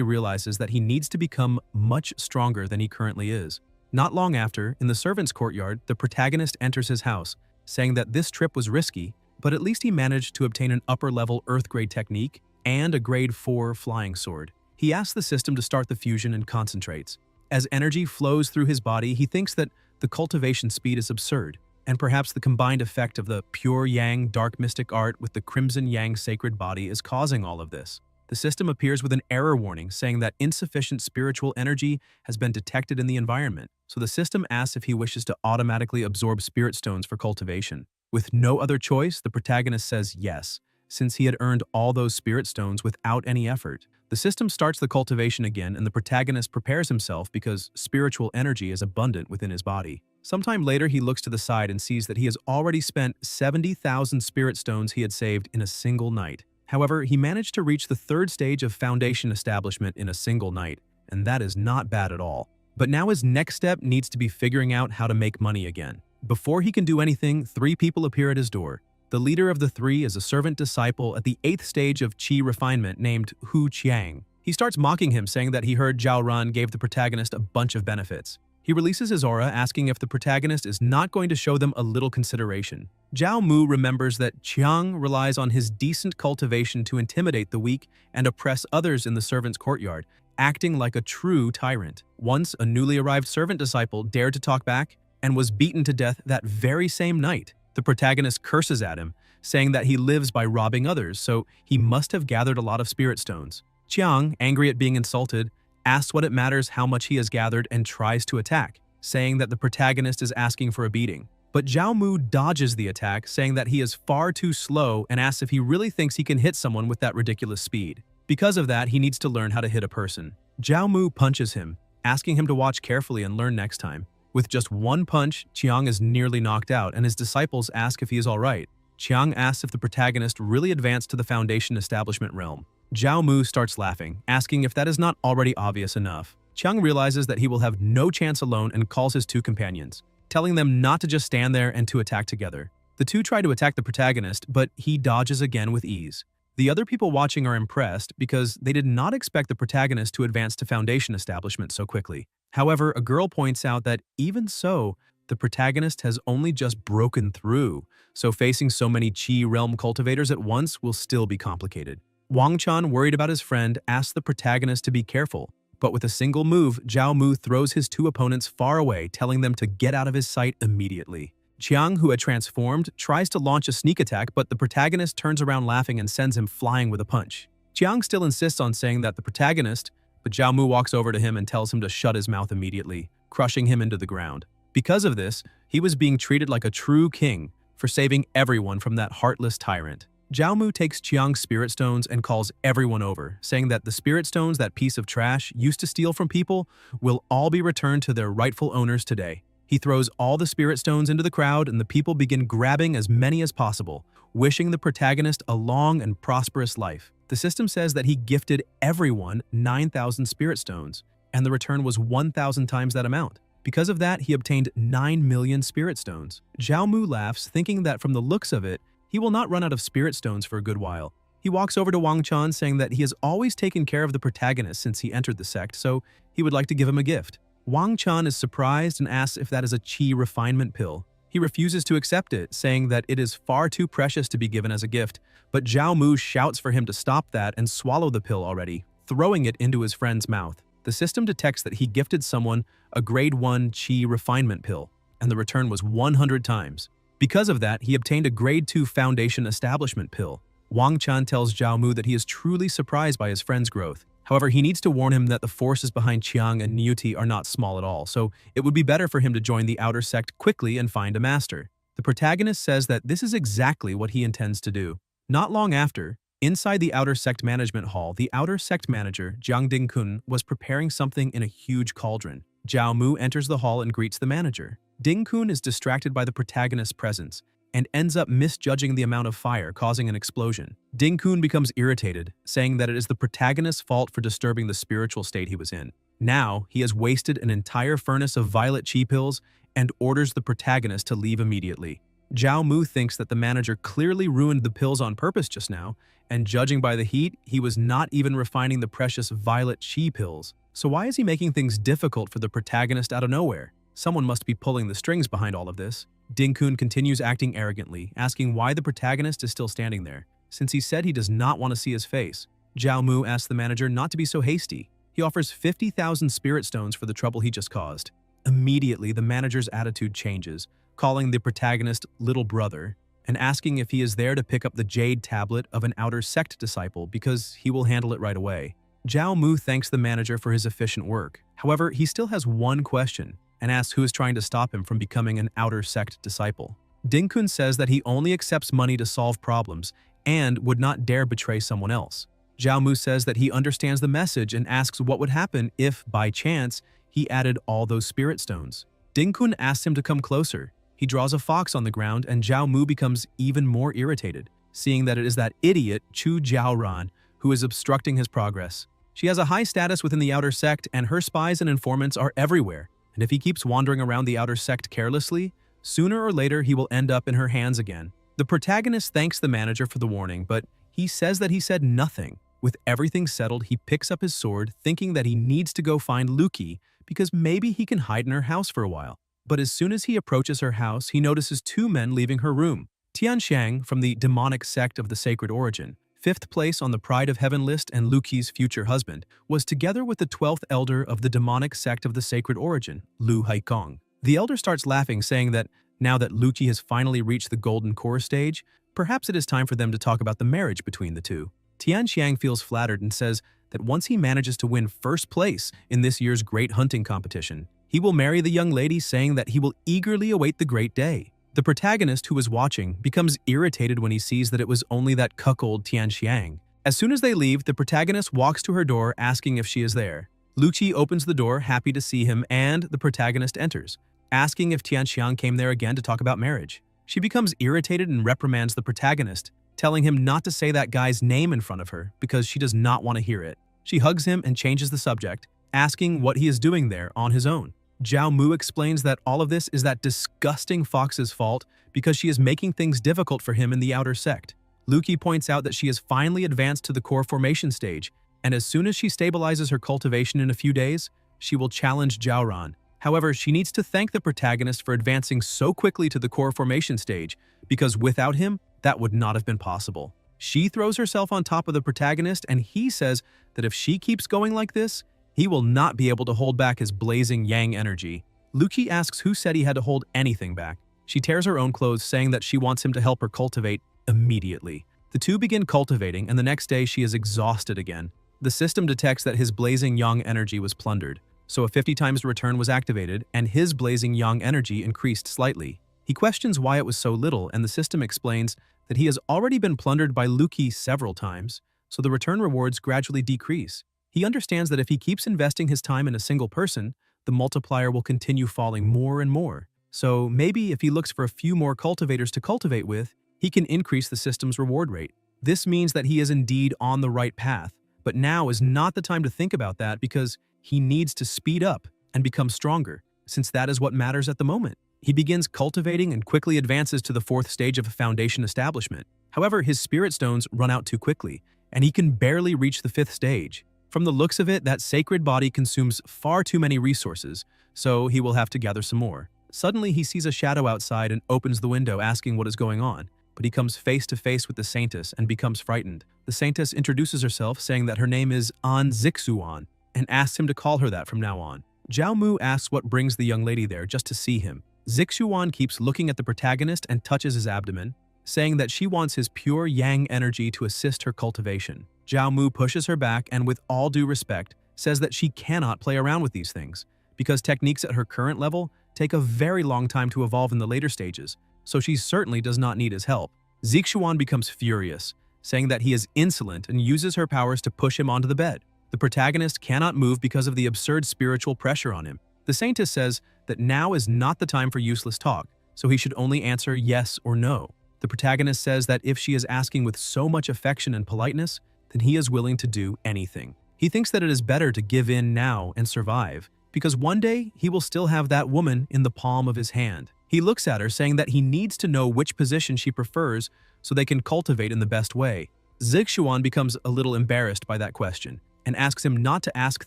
realizes that he needs to become much stronger than he currently is. Not long after, in the servants' courtyard, the protagonist enters his house, saying that this trip was risky, but at least he managed to obtain an upper-level Earth-grade technique and a grade 4 flying sword. He asks the system to start the fusion and concentrates. As energy flows through his body, he thinks that the cultivation speed is absurd, and perhaps the combined effect of the pure yang dark mystic art with the crimson yang sacred body is causing all of this. The system appears with an error warning saying that insufficient spiritual energy has been detected in the environment, so the system asks if he wishes to automatically absorb spirit stones for cultivation. With no other choice, the protagonist says yes, since he had earned all those spirit stones without any effort. The system starts the cultivation again, and the protagonist prepares himself because spiritual energy is abundant within his body. Sometime later, he looks to the side and sees that he has already spent 70,000 spirit stones he had saved in a single night. However, he managed to reach the third stage of foundation establishment in a single night, and that is not bad at all. But now his next step needs to be figuring out how to make money again. Before he can do anything, 3 people appear at his door. The leader of the 3 is a servant disciple at the 8th stage of Qi refinement named Hu Qiang. He starts mocking him, saying that he heard Zhao Ran gave the protagonist a bunch of benefits. He releases his aura, asking if the protagonist is not going to show them a little consideration. Zhao Mu remembers that Qiang relies on his decent cultivation to intimidate the weak and oppress others in the servant's courtyard, acting like a true tyrant. Once, a newly arrived servant disciple dared to talk back and was beaten to death that very same night. The protagonist curses at him, saying that he lives by robbing others, so he must have gathered a lot of spirit stones. Qiang, angry at being insulted, asks what it matters how much he has gathered and tries to attack, saying that the protagonist is asking for a beating. But Zhao Mu dodges the attack, saying that he is far too slow and asks if he really thinks he can hit someone with that ridiculous speed. Because of that, he needs to learn how to hit a person. Zhao Mu punches him, asking him to watch carefully and learn next time. With just one punch, Qiang is nearly knocked out, and his disciples ask if he is alright. Qiang asks if the protagonist really advanced to the foundation establishment realm. Zhao Mu starts laughing, asking if that is not already obvious enough. Qiang realizes that he will have no chance alone and calls his 2 companions, telling them not to just stand there and to attack together. The 2 try to attack the protagonist, but he dodges again with ease. The other people watching are impressed because they did not expect the protagonist to advance to foundation establishment so quickly. However, a girl points out that even so, the protagonist has only just broken through, so facing so many Qi realm cultivators at once will still be complicated. Wang Chan, worried about his friend, asks the protagonist to be careful, but with a single move, Zhao Mu throws his 2 opponents far away, telling them to get out of his sight immediately. Qiang, who had transformed, tries to launch a sneak attack, but the protagonist turns around laughing and sends him flying with a punch. Qiang still insists on saying that the protagonist, but Zhao Mu walks over to him and tells him to shut his mouth immediately, crushing him into the ground. Because of this, he was being treated like a true king for saving everyone from that heartless tyrant. Zhao Mu takes Qiang's spirit stones and calls everyone over, saying that the spirit stones that piece of trash used to steal from people will all be returned to their rightful owners today. He throws all the spirit stones into the crowd, and the people begin grabbing as many as possible, wishing the protagonist a long and prosperous life. The system says that he gifted everyone 9,000 spirit stones, and the return was 1,000 times that amount. Because of that, he obtained 9 million spirit stones. Zhao Mu laughs, thinking that from the looks of it, he will not run out of spirit stones for a good while. He walks over to Wang Chan, saying that he has always taken care of the protagonist since he entered the sect, so he would like to give him a gift. Wang Chan is surprised and asks if that is a Qi refinement pill. He refuses to accept it, saying that it is far too precious to be given as a gift, but Zhao Mu shouts for him to stop that and swallow the pill already, throwing it into his friend's mouth. The system detects that he gifted someone a grade 1 Qi refinement pill, and the return was 100 times. Because of that, he obtained a grade 2 foundation establishment pill. Wang Chan tells Zhao Mu that he is truly surprised by his friend's growth. However, he needs to warn him that the forces behind Qiang and Niuti are not small at all, so it would be better for him to join the outer sect quickly and find a master. The protagonist says that this is exactly what he intends to do. Not long after, inside the outer sect management hall, the outer sect manager, Jiang Dingkun, was preparing something in a huge cauldron. Zhao Mu enters the hall and greets the manager. Dingkun is distracted by the protagonist's presence and ends up misjudging the amount of fire, causing an explosion. Dingkun becomes irritated, saying that it is the protagonist's fault for disturbing the spiritual state he was in. Now, he has wasted an entire furnace of violet chi pills and orders the protagonist to leave immediately. Zhao Mu thinks that the manager clearly ruined the pills on purpose just now, and judging by the heat, he was not even refining the precious violet chi pills. So why is he making things difficult for the protagonist out of nowhere? Someone must be pulling the strings behind all of this. Ding-kun continues acting arrogantly, asking why the protagonist is still standing there, since he said he does not want to see his face. Zhao Mu asks the manager not to be so hasty. He offers 50,000 spirit stones for the trouble he just caused. Immediately, the manager's attitude changes, calling the protagonist little brother, and asking if he is there to pick up the jade tablet of an outer sect disciple because he will handle it right away. Zhao Mu thanks the manager for his efficient work. However, he still has one question and asks who is trying to stop him from becoming an outer sect disciple. Ding-kun says that he only accepts money to solve problems and would not dare betray someone else. Zhao Mu says that he understands the message and asks what would happen if, by chance, he added all those spirit stones. Ding-kun asks him to come closer. He draws a fox on the ground and Zhao Mu becomes even more irritated, seeing that it is that idiot Chu Jiaoran who is obstructing his progress. She has a high status within the outer sect and her spies and informants are everywhere, and if he keeps wandering around the outer sect carelessly, sooner or later he will end up in her hands again. The protagonist thanks the manager for the warning, but he says that he said nothing. With everything settled, he picks up his sword, thinking that he needs to go find Luki because maybe he can hide in her house for a while. But as soon as he approaches her house, he notices two men leaving her room. Tianxiang, from the demonic sect of the Sacred Origin, 5th place on the Pride of Heaven list and Luki's future husband, was together with the 12th elder of the demonic sect of the Sacred Origin, Lu Haikong. The elder starts laughing, saying that now that Luki has finally reached the golden core stage, perhaps it is time for them to talk about the marriage between the two. Tianxiang feels flattered and says that once he manages to win first place in this year's great hunting competition, he will marry the young lady, saying that he will eagerly await the great day. The protagonist, who is watching, becomes irritated when he sees that it was only that cuckold Tianxiang. As soon as they leave, the protagonist walks to her door asking if she is there. Luqi opens the door, happy to see him, and the protagonist enters, asking if Tianxiang came there again to talk about marriage. She becomes irritated and reprimands the protagonist, telling him not to say that guy's name in front of her because she does not want to hear it. She hugs him and changes the subject, asking what he is doing there on his own. Zhao Mu explains that all of this is that disgusting fox's fault because she is making things difficult for him in the outer sect. Luqi points out that she has finally advanced to the core formation stage, and as soon as she stabilizes her cultivation in a few days, she will challenge Jiaoran. However, she needs to thank the protagonist for advancing so quickly to the core formation stage, because without him, that would not have been possible. She throws herself on top of the protagonist, and he says that if she keeps going like this, he will not be able to hold back his blazing yang energy. Luqi asks who said he had to hold anything back. She tears her own clothes, saying that she wants him to help her cultivate immediately. The two begin cultivating, and the next day she is exhausted again. The system detects that his blazing yang energy was plundered, so a 50 times return was activated, and his blazing yang energy increased slightly. He questions why it was so little, and the system explains that he has already been plundered by Luqi several times, so the return rewards gradually decrease. He understands that if he keeps investing his time in a single person, the multiplier will continue falling more and more. So maybe if he looks for a few more cultivators to cultivate with, he can increase the system's reward rate. This means that he is indeed on the right path, but now is not the time to think about that because he needs to speed up and become stronger, since that is what matters at the moment. He begins cultivating and quickly advances to the 4th stage of a foundation establishment. However, his spirit stones run out too quickly, and he can barely reach the 5th stage. From the looks of it, that sacred body consumes far too many resources, so he will have to gather some more. Suddenly, he sees a shadow outside and opens the window, asking what is going on, but he comes face to face with the saintess and becomes frightened. The saintess introduces herself, saying that her name is An Zixuan, and asks him to call her that from now on. Zhao Mu asks what brings the young lady there just to see him. Zixuan keeps looking at the protagonist and touches his abdomen, saying that she wants his pure yang energy to assist her cultivation. Zhao Mu pushes her back and, with all due respect, says that she cannot play around with these things, because techniques at her current level take a very long time to evolve in the later stages, so she certainly does not need his help. Zixuan becomes furious, saying that he is insolent and uses her powers to push him onto the bed. The protagonist cannot move because of the absurd spiritual pressure on him. The saintess says that now is not the time for useless talk, so he should only answer yes or no. The protagonist says that if she is asking with so much affection and politeness, then he is willing to do anything. He thinks that it is better to give in now and survive, because one day he will still have that woman in the palm of his hand. He looks at her, saying that he needs to know which position she prefers so they can cultivate in the best way. Zixuan becomes a little embarrassed by that question and asks him not to ask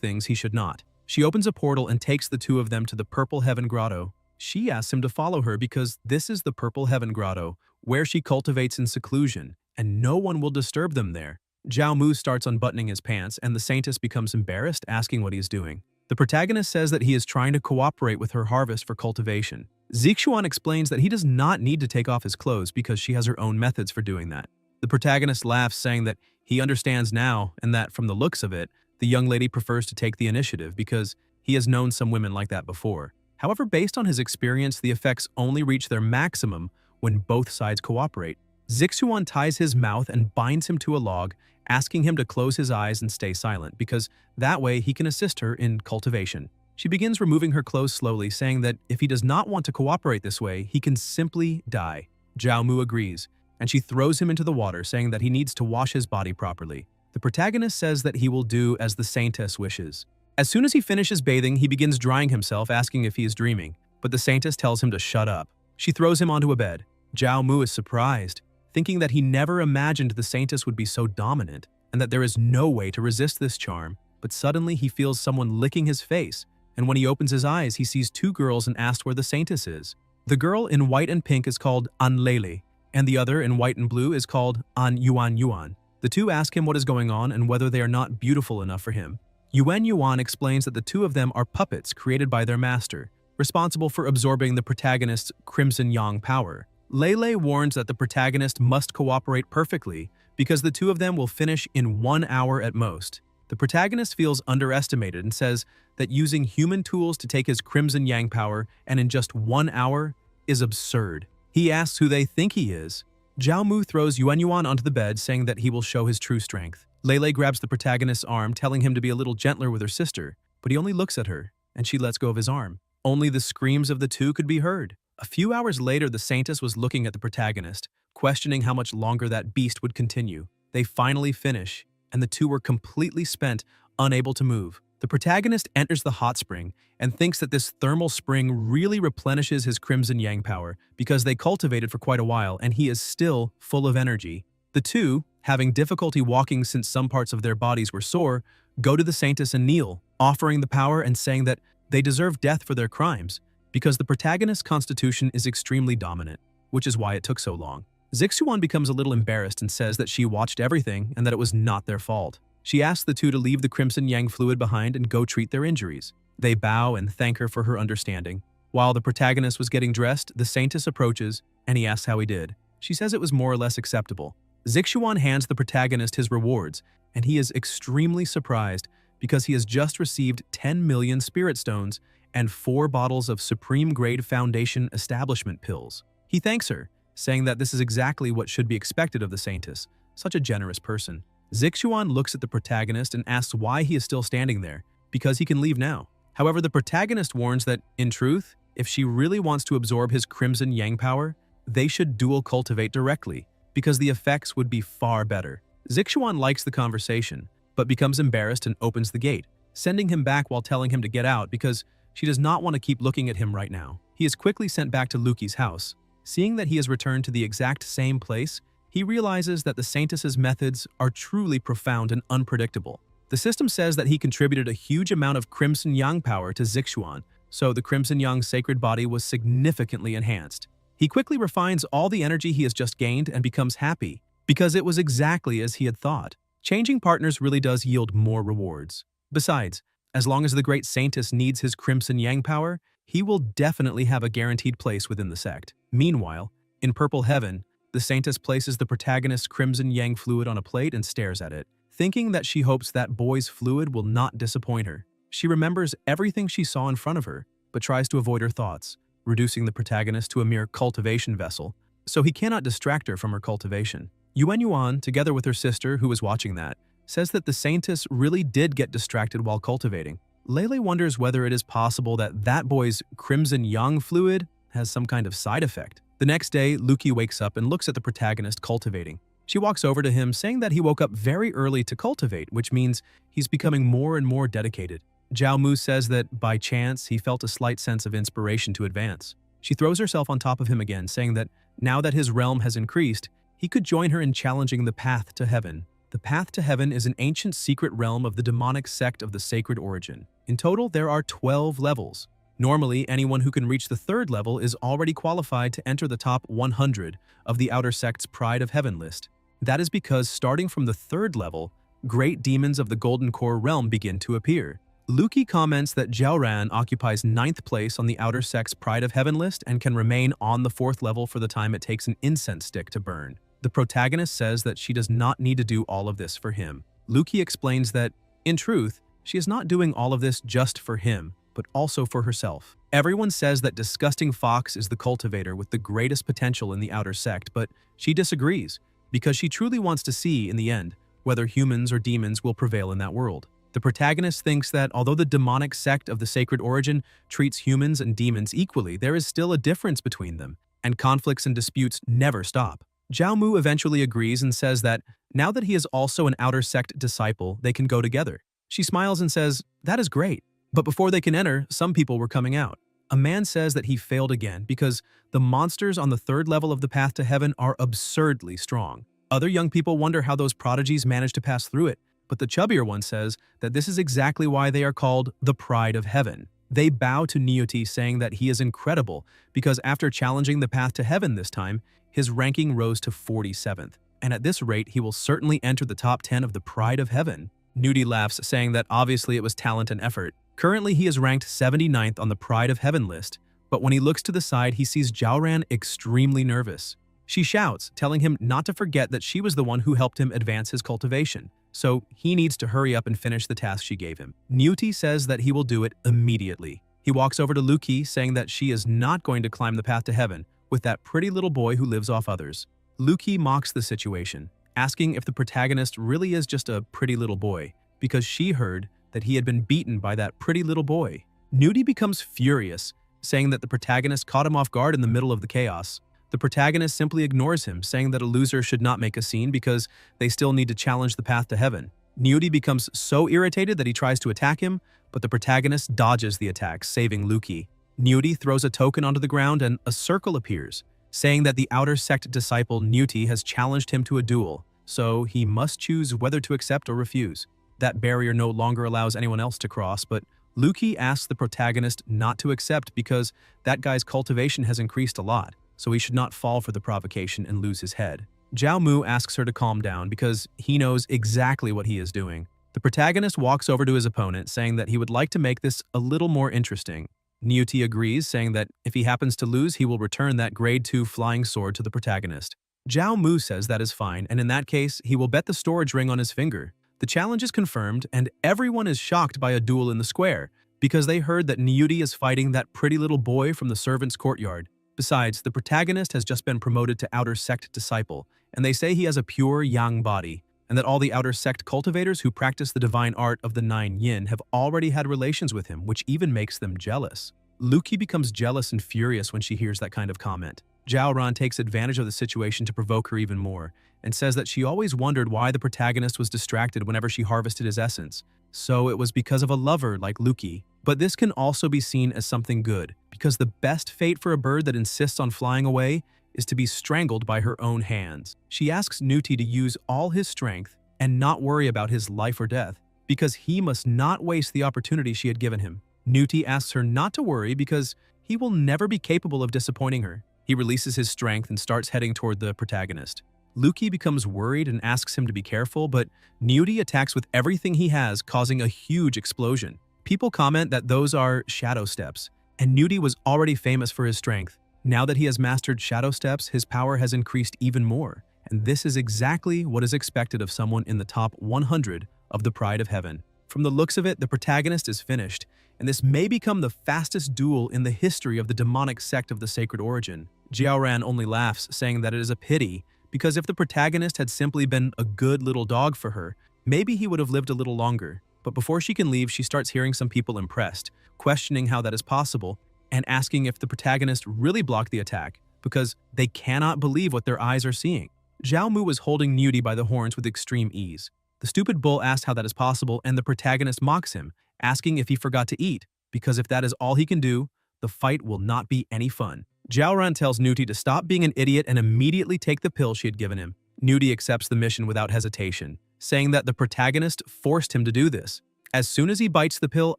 things he should not. She opens a portal and takes the two of them to the Purple Heaven Grotto. She asks him to follow her because this is the Purple Heaven Grotto, where she cultivates in seclusion, and no one will disturb them there. Zhao Mu starts unbuttoning his pants, and the Saintess becomes embarrassed, asking what he is doing. The protagonist says that he is trying to cooperate with her harvest for cultivation. Zixuan explains that he does not need to take off his clothes because she has her own methods for doing that. The protagonist laughs, saying that he understands now and that, from the looks of it, the young lady prefers to take the initiative because he has known some women like that before. However, based on his experience, the effects only reach their maximum when both sides cooperate. Zixuan ties his mouth and binds him to a log, asking him to close his eyes and stay silent because that way he can assist her in cultivation. She begins removing her clothes slowly, saying that if he does not want to cooperate this way, he can simply die. Zhao Mu agrees, and she throws him into the water, saying that he needs to wash his body properly. The protagonist says that he will do as the Saintess wishes. As soon as he finishes bathing, he begins drying himself, asking if he is dreaming, but the Saintess tells him to shut up. She throws him onto a bed. Zhao Mu is surprised, thinking that he never imagined the Saintess would be so dominant and that there is no way to resist this charm, but suddenly he feels someone licking his face, and when he opens his eyes, he sees two girls and asks where the Saintess is. The girl in white and pink is called An Lele, and the other in white and blue is called An Yuan Yuan. The two ask him what is going on and whether they are not beautiful enough for him. Yuan Yuan explains that the two of them are puppets created by their master, responsible for absorbing the protagonist's Crimson Yang power. Lele warns that the protagonist must cooperate perfectly because the two of them will finish in 1 hour at most. The protagonist feels underestimated and says that using human tools to take his Crimson Yang power and in just 1 hour is absurd. He asks who they think he is. Zhao Mu throws Yuan Yuan onto the bed, saying that he will show his true strength. Lele grabs the protagonist's arm, telling him to be a little gentler with her sister, but he only looks at her, and she lets go of his arm. Only the screams of the two could be heard. A few hours later, the Saintess was looking at the protagonist, questioning how much longer that beast would continue. They finally finish, and the two were completely spent, unable to move. The protagonist enters the hot spring and thinks that this thermal spring really replenishes his Crimson Yang power because they cultivated for quite a while and he is still full of energy. The two, having difficulty walking since some parts of their bodies were sore, go to the Saintess and kneel, offering the power and saying that they deserve death for their crimes because the protagonist's constitution is extremely dominant, which is why it took so long. Zixuan becomes a little embarrassed and says that she watched everything and that it was not their fault. She asks the two to leave the Crimson Yang fluid behind and go treat their injuries. They bow and thank her for her understanding. While the protagonist was getting dressed, the Saintess approaches and he asks how he did. She says it was more or less acceptable. Zixuan hands the protagonist his rewards, and he is extremely surprised because he has just received 10 million spirit stones and 4 bottles of supreme-grade Foundation establishment pills. He thanks her, saying that this is exactly what should be expected of the Saintess, such a generous person. Zixuan looks at the protagonist and asks why he is still standing there, because he can leave now. However, the protagonist warns that, in truth, if she really wants to absorb his Crimson Yang power, they should dual cultivate directly, because the effects would be far better. Zixuan likes the conversation, but becomes embarrassed and opens the gate, sending him back while telling him to get out because she does not want to keep looking at him right now. He is quickly sent back to Luki's house. Seeing that he has returned to the exact same place, he realizes that the Saintess's methods are truly profound and unpredictable. The system says that he contributed a huge amount of Crimson Yang power to Zixuan, so the Crimson Yang sacred body was significantly enhanced. He quickly refines all the energy he has just gained and becomes happy, because it was exactly as he had thought. Changing partners really does yield more rewards. Besides, as long as the great Saintess needs his Crimson Yang power, he will definitely have a guaranteed place within the sect. Meanwhile, in Purple Heaven, the Saintess places the protagonist's Crimson Yang fluid on a plate and stares at it, thinking that she hopes that boy's fluid will not disappoint her. She remembers everything she saw in front of her, but tries to avoid her thoughts, reducing the protagonist to a mere cultivation vessel, so he cannot distract her from her cultivation. Yuan Yuan, together with her sister, who was watching that, says that the Saintess really did get distracted while cultivating. Lele wonders whether it is possible that that boy's Crimson Yang fluid has some kind of side effect. The next day, Luki wakes up and looks at the protagonist cultivating. She walks over to him, saying that he woke up very early to cultivate, which means he's becoming more and more dedicated. Zhao Mu says that, by chance, he felt a slight sense of inspiration to advance. She throws herself on top of him again, saying that now that his realm has increased, he could join her in challenging the Path to Heaven. The Path to Heaven is an ancient secret realm of the demonic sect of the Sacred Origin. In total, there are 12 levels. Normally, anyone who can reach the 3rd level is already qualified to enter the top 100 of the Outer Sect's Pride of Heaven list. That is because starting from the 3rd level, great demons of the Golden Core realm begin to appear. Luki comments that Zhaoran occupies 9th place on the Outer Sect's Pride of Heaven list and can remain on the 4th level for the time it takes an incense stick to burn. The protagonist says that she does not need to do all of this for him. Luki explains that, in truth, she is not doing all of this just for him, but also for herself. Everyone says that Disgusting Fox is the cultivator with the greatest potential in the Outer Sect, but she disagrees, because she truly wants to see, in the end, whether humans or demons will prevail in that world. The protagonist thinks that although the demonic sect of the Sacred Origin treats humans and demons equally, there is still a difference between them, and conflicts and disputes never stop. Zhao Mu eventually agrees and says that now that he is also an Outer Sect disciple, they can go together. She smiles and says, "That is great." But before they can enter, some people were coming out. A man says that he failed again because the monsters on the 3rd level of the Path to Heaven are absurdly strong. Other young people wonder how those prodigies managed to pass through it, but the chubbier one says that this is exactly why they are called the Pride of Heaven. They bow to Niuti, saying that he is incredible because after challenging the Path to Heaven this time, his ranking rose to 47th, and at this rate he will certainly enter the top 10 of the Pride of Heaven. Nudie laughs, saying that obviously it was talent and effort. Currently he is ranked 79th on the Pride of Heaven list, but when he looks to the side he sees Zhaoran extremely nervous. She shouts, telling him not to forget that she was the one who helped him advance his cultivation, so he needs to hurry up and finish the task she gave him. Niuti says that he will do it immediately. He walks over to Luki, saying that she is not going to climb the Path to Heaven with that pretty little boy who lives off others. Luki mocks the situation, asking if the protagonist really is just a pretty little boy, because she heard that he had been beaten by that pretty little boy. Nudie becomes furious, saying that the protagonist caught him off guard in the middle of the chaos. The protagonist simply ignores him, saying that a loser should not make a scene because they still need to challenge the Path to Heaven. Nudie becomes so irritated that he tries to attack him, but the protagonist dodges the attack, saving Luki. Nudie throws a token onto the ground and a circle appears, saying that the Outer Sect disciple Nudie has challenged him to a duel, so he must choose whether to accept or refuse. That barrier no longer allows anyone else to cross, but Luki asks the protagonist not to accept because that guy's cultivation has increased a lot, so he should not fall for the provocation and lose his head. Zhao Mu asks her to calm down because he knows exactly what he is doing. The protagonist walks over to his opponent, saying that he would like to make this a little more interesting. Niuti agrees, saying that if he happens to lose, he will return that grade 2 flying sword to the protagonist. Zhao Mu says that is fine, and in that case, he will bet the storage ring on his finger. The challenge is confirmed, and everyone is shocked by a duel in the square, because they heard that Niuti is fighting that pretty little boy from the servants' courtyard. Besides, the protagonist has just been promoted to Outer Sect disciple, and they say he has a pure yang body, and that all the Outer Sect cultivators who practice the divine art of the 9 yin have already had relations with him, which even makes them jealous. Luki becomes jealous and furious when she hears that kind of comment. Zhaoran takes advantage of the situation to provoke her even more, and says that she always wondered why the protagonist was distracted whenever she harvested his essence. So it was because of a lover like Luki. But this can also be seen as something good, because the best fate for a bird that insists on flying away is to be strangled by her own hands. She asks Nuti to use all his strength and not worry about his life or death, because he must not waste the opportunity she had given him. Nuti asks her not to worry because he will never be capable of disappointing her. He releases his strength and starts heading toward the protagonist. Luki becomes worried and asks him to be careful, but Nuti attacks with everything he has, causing a huge explosion. People comment that those are shadow steps, and Nuti was already famous for his strength. Now that he has mastered shadow steps, his power has increased even more, and this is exactly what is expected of someone in the top 100 of the Pride of Heaven. From the looks of it, the protagonist is finished, and this may become the fastest duel in the history of the demonic sect of the Sacred Origin. Zhaoran only laughs, saying that it is a pity, because if the protagonist had simply been a good little dog for her, maybe he would have lived a little longer. But before she can leave, she starts hearing some people impressed, questioning how that is possible, and asking if the protagonist really blocked the attack, because they cannot believe what their eyes are seeing. Zhao Mu was holding Nudie by the horns with extreme ease. The stupid bull asked how that is possible, and the protagonist mocks him, asking if he forgot to eat, because if that is all he can do, the fight will not be any fun. Zhao Ran tells Nudie to stop being an idiot and immediately take the pill she had given him. Nudie accepts the mission without hesitation, saying that the protagonist forced him to do this. As soon as he bites the pill,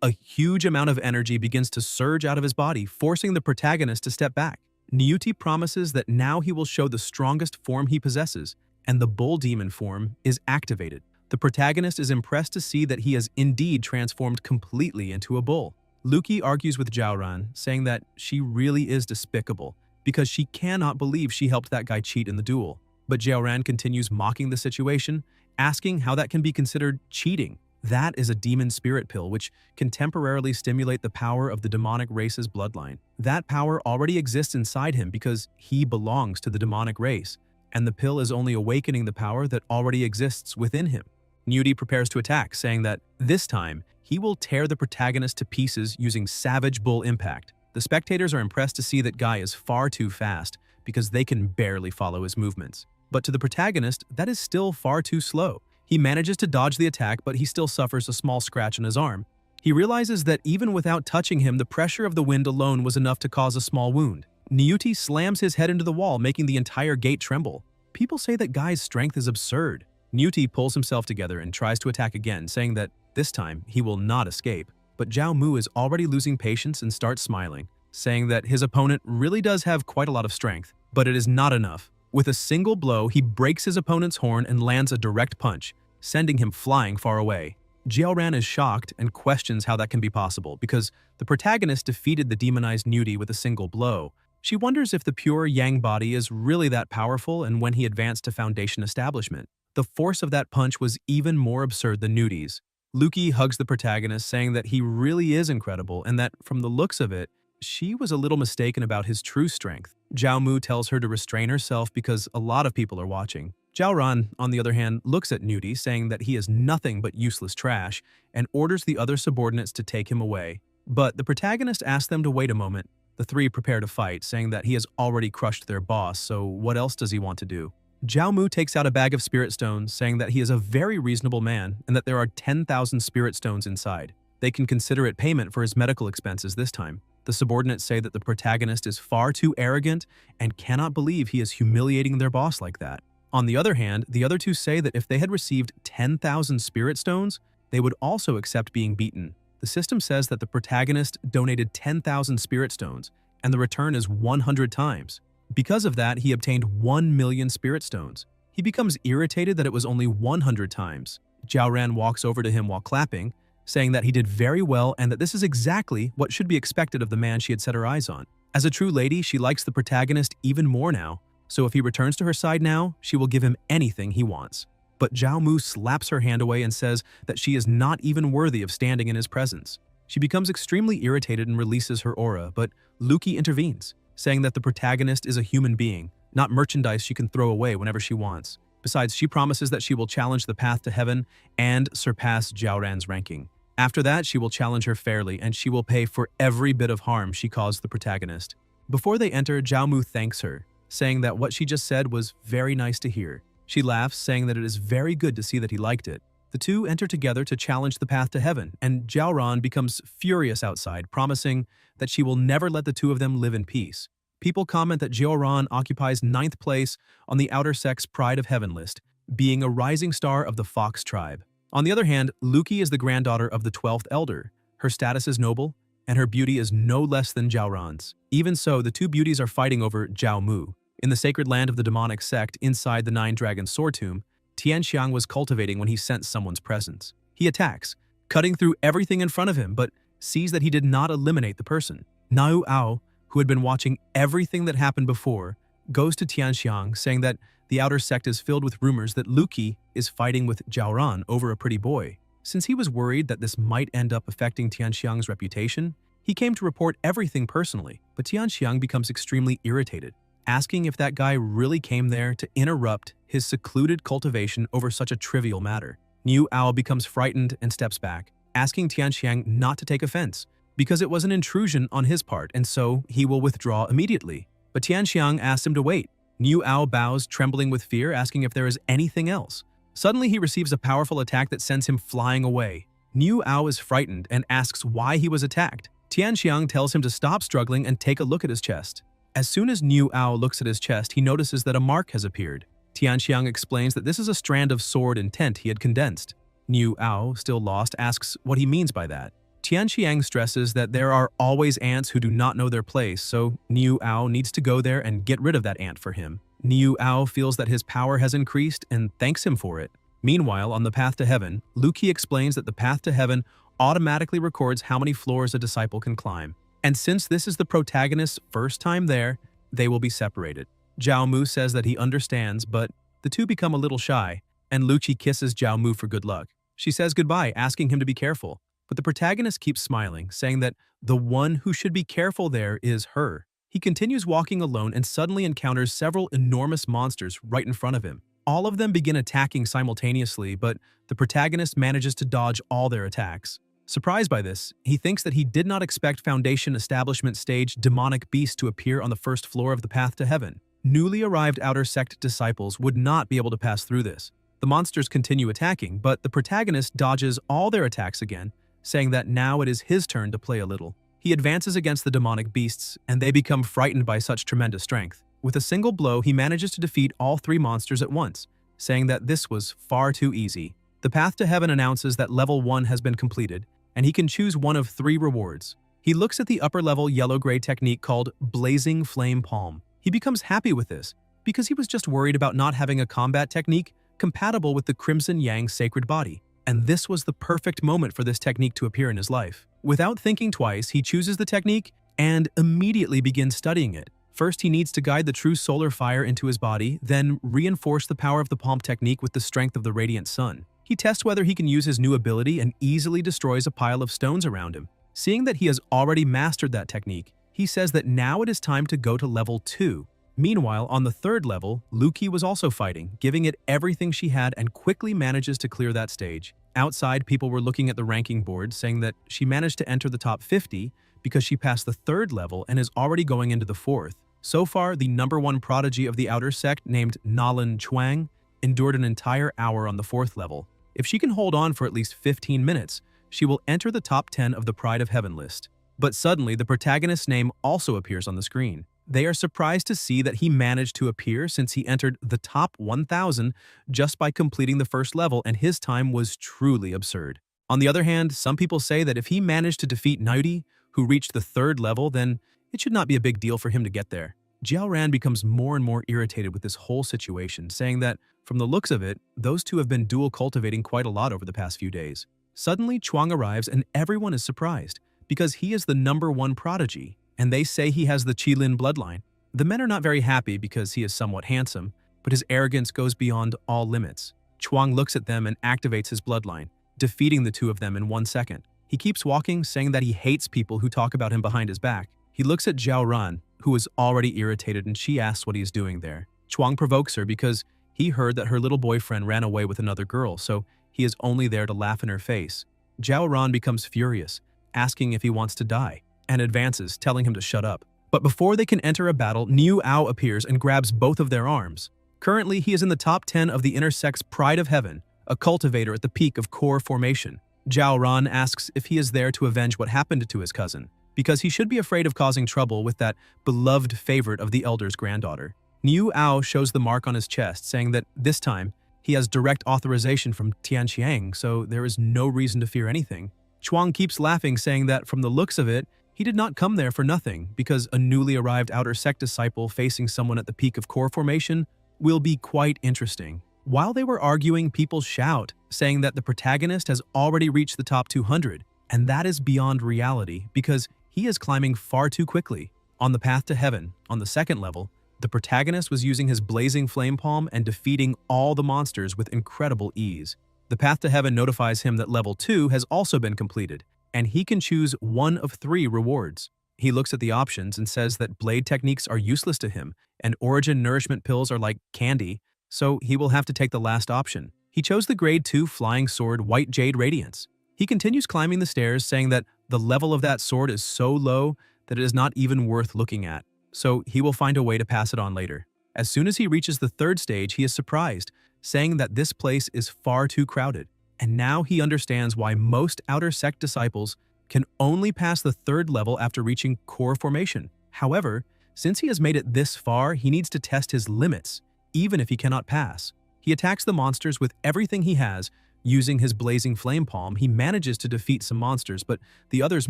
a huge amount of energy begins to surge out of his body, forcing the protagonist to step back. Nudie promises that now he will show the strongest form he possesses, and the bull demon form is activated. The protagonist is impressed to see that he has indeed transformed completely into a bull. Luki argues with Zhaoran, saying that she really is despicable because she cannot believe she helped that guy cheat in the duel. But Zhaoran continues mocking the situation, asking how that can be considered cheating. That is a demon spirit pill which can temporarily stimulate the power of the demonic race's bloodline. That power already exists inside him because he belongs to the demonic race, and the pill is only awakening the power that already exists within him. Nudie prepares to attack, saying that this time he will tear the protagonist to pieces using Savage Bull Impact. The spectators are impressed to see that Guy is far too fast because they can barely follow his movements. But to the protagonist, that is still far too slow. He manages to dodge the attack, but he still suffers a small scratch on his arm. He realizes that even without touching him, the pressure of the wind alone was enough to cause a small wound. Nudie slams his head into the wall, making the entire gate tremble. People say that Guy's strength is absurd. Nudie pulls himself together and tries to attack again, saying that this time he will not escape. But Zhao Mu is already losing patience and starts smiling, saying that his opponent really does have quite a lot of strength, but it is not enough. With a single blow, he breaks his opponent's horn and lands a direct punch, sending him flying far away. Zhaoran is shocked and questions how that can be possible because the protagonist defeated the demonized Nudie with a single blow. She wonders if the pure Yang body is really that powerful, and when he advanced to Foundation Establishment, the force of that punch was even more absurd than Nudie's. Luki hugs the protagonist, saying that he really is incredible and that, from the looks of it, she was a little mistaken about his true strength. Zhao Mu tells her to restrain herself because a lot of people are watching. Zhao Ran, on the other hand, looks at Nudie, saying that he is nothing but useless trash, and orders the other subordinates to take him away. But the protagonist asks them to wait a moment. The three prepare to fight, saying that he has already crushed their boss, so what else does he want to do? Zhao Mu takes out a bag of spirit stones, saying that he is a very reasonable man and that there are 10,000 spirit stones inside. They can consider it payment for his medical expenses this time. The subordinates say that the protagonist is far too arrogant and cannot believe he is humiliating their boss like that. On the other hand, the other two say that if they had received 10,000 spirit stones, they would also accept being beaten. The system says that the protagonist donated 10,000 spirit stones, and the return is 100 times. Because of that, he obtained 1 million spirit stones. He becomes irritated that it was only 100 times. Zhaoran walks over to him while clapping, saying that he did very well and that this is exactly what should be expected of the man she had set her eyes on. As a true lady, she likes the protagonist even more now, so if he returns to her side now, she will give him anything he wants. But Zhao Mu slaps her hand away and says that she is not even worthy of standing in his presence. She becomes extremely irritated and releases her aura, but Luki intervenes, saying that the protagonist is a human being, not merchandise she can throw away whenever she wants. Besides, she promises that she will challenge the path to heaven and surpass Zhaoran's ranking. After that, she will challenge her fairly, and she will pay for every bit of harm she caused the protagonist. Before they enter, Zhao Mu thanks her, saying that what she just said was very nice to hear. She laughs, saying that it is very good to see that he liked it. The two enter together to challenge the path to heaven, and Zhaoran becomes furious outside, promising that she will never let the two of them live in peace. People comment that Zhaoran occupies 9th place on the Outer Sex Pride of Heaven list, being a rising star of the Fox tribe. On the other hand, Luki is the granddaughter of the 12th elder. Her status is noble, and her beauty is no less than Zhaoran's. Even so, the two beauties are fighting over Zhao Mu. In the sacred land of the demonic sect inside the Nine Dragon Sword Tomb, Tianxiang was cultivating when he sensed someone's presence. He attacks, cutting through everything in front of him, but sees that he did not eliminate the person. Nau Ao, who had been watching everything that happened before, goes to Tianxiang, saying that the outer sect is filled with rumors that Luki is fighting with Zhaoran over a pretty boy. Since he was worried that this might end up affecting Tianxiang's reputation, he came to report everything personally, but Tianxiang becomes extremely irritated, asking if that guy really came there to interrupt his secluded cultivation over such a trivial matter. Niu Ao becomes frightened and steps back, asking Tianxiang not to take offense, because it was an intrusion on his part, and so he will withdraw immediately. But Tianxiang asks him to wait. Niu Ao bows, trembling with fear, asking if there is anything else. Suddenly, he receives a powerful attack that sends him flying away. Niu Ao is frightened and asks why he was attacked. Tianxiang tells him to stop struggling and take a look at his chest. As soon as Niu Ao looks at his chest, he notices that a mark has appeared. Tianxiang explains that this is a strand of sword intent he had condensed. Niu Ao, still lost, asks what he means by that. Tianxiang stresses that there are always ants who do not know their place, so Niu Ao needs to go there and get rid of that ant for him. Niu Ao feels that his power has increased and thanks him for it. Meanwhile, on the path to heaven, Luki explains that the path to heaven automatically records how many floors a disciple can climb. And since this is the protagonist's first time there, they will be separated. Zhao Mu says that he understands, but the two become a little shy, and Lucci kisses Zhao Mu for good luck. She says goodbye, asking him to be careful, but the protagonist keeps smiling, saying that the one who should be careful there is her. He continues walking alone and suddenly encounters several enormous monsters right in front of him. All of them begin attacking simultaneously, but the protagonist manages to dodge all their attacks. Surprised by this, he thinks that he did not expect Foundation Establishment Stage demonic beasts to appear on the first floor of the path to heaven. Newly arrived outer sect disciples would not be able to pass through this. The monsters continue attacking, but the protagonist dodges all their attacks again, saying that now it is his turn to play a little. He advances against the demonic beasts, and they become frightened by such tremendous strength. With a single blow, he manages to defeat all three monsters at once, saying that this was far too easy. The path to heaven announces that level 1 has been completed, and he can choose one of 3 rewards. He looks at the upper-level yellow-gray technique called Blazing Flame Palm. He becomes happy with this, because he was just worried about not having a combat technique compatible with the Crimson Yang sacred body. And this was the perfect moment for this technique to appear in his life. Without thinking twice, he chooses the technique and immediately begins studying it. First, he needs to guide the true solar fire into his body, then reinforce the power of the palm technique with the strength of the radiant sun. He tests whether he can use his new ability and easily destroys a pile of stones around him. Seeing that he has already mastered that technique, he says that now it is time to go to level 2. Meanwhile, on the 3rd level, Luki was also fighting, giving it everything she had and quickly manages to clear that stage. Outside, people were looking at the ranking board, saying that she managed to enter the top 50 because she passed the 3rd level and is already going into the 4th. So far, the #1 prodigy of the outer sect, named Nalan Chuang, endured an entire hour on the 4th level. If she can hold on for at least 15 minutes, she will enter the top 10 of the Pride of Heaven list. But suddenly, the protagonist's name also appears on the screen. They are surprised to see that he managed to appear since he entered the top 1,000 just by completing the 1st level, and his time was truly absurd. On the other hand, some people say that if he managed to defeat Naudi, who reached the 3rd level, then it should not be a big deal for him to get there. Jiao Ran becomes more and more irritated with this whole situation, saying that, from the looks of it, those two have been dual cultivating quite a lot over the past few days. Suddenly, Chuang arrives and everyone is surprised, because he is the #1 prodigy, and they say he has the Qilin bloodline. The men are not very happy because he is somewhat handsome, but his arrogance goes beyond all limits. Chuang looks at them and activates his bloodline, defeating the two of them in 1 second. He keeps walking, saying that he hates people who talk about him behind his back. He looks at Zhao Ran, who is already irritated, and she asks what he is doing there. Chuang provokes her because he heard that her little boyfriend ran away with another girl, so he is only there to laugh in her face. Zhao Ran becomes furious, asking if he wants to die, and advances, telling him to shut up. But before they can enter a battle, Niu Ao appears and grabs both of their arms. Currently, he is in the top 10 of the intersect's Pride of Heaven, a cultivator at the peak of core formation. Zhao Ran asks if he is there to avenge what happened to his cousin, because he should be afraid of causing trouble with that beloved favorite of the elder's granddaughter. Niu Ao shows the mark on his chest, saying that this time, he has direct authorization from Tianxiang, so there is no reason to fear anything. Chuang keeps laughing, saying that from the looks of it, he did not come there for nothing, because a newly arrived outer sect disciple facing someone at the peak of core formation will be quite interesting. While they were arguing, people shout, saying that the protagonist has already reached the top 200, and that is beyond reality because he is climbing far too quickly. On the path to heaven, on the 2nd level, the protagonist was using his blazing flame palm and defeating all the monsters with incredible ease. The path to heaven notifies him that level 2 has also been completed, and he can choose one of 3 rewards. He looks at the options and says that blade techniques are useless to him, and origin nourishment pills are like candy, so he will have to take the last option. He chose the grade 2 flying sword White Jade Radiance. He continues climbing the stairs, saying that the level of that sword is so low that it is not even worth looking at, so he will find a way to pass it on later. As soon as he reaches the third stage, he is surprised, saying that this place is far too crowded. And now he understands why most outer sect disciples can only pass the third level after reaching core formation. However, since he has made it this far, he needs to test his limits, even if he cannot pass. He attacks the monsters with everything he has. Using his blazing flame palm, he manages to defeat some monsters, but the others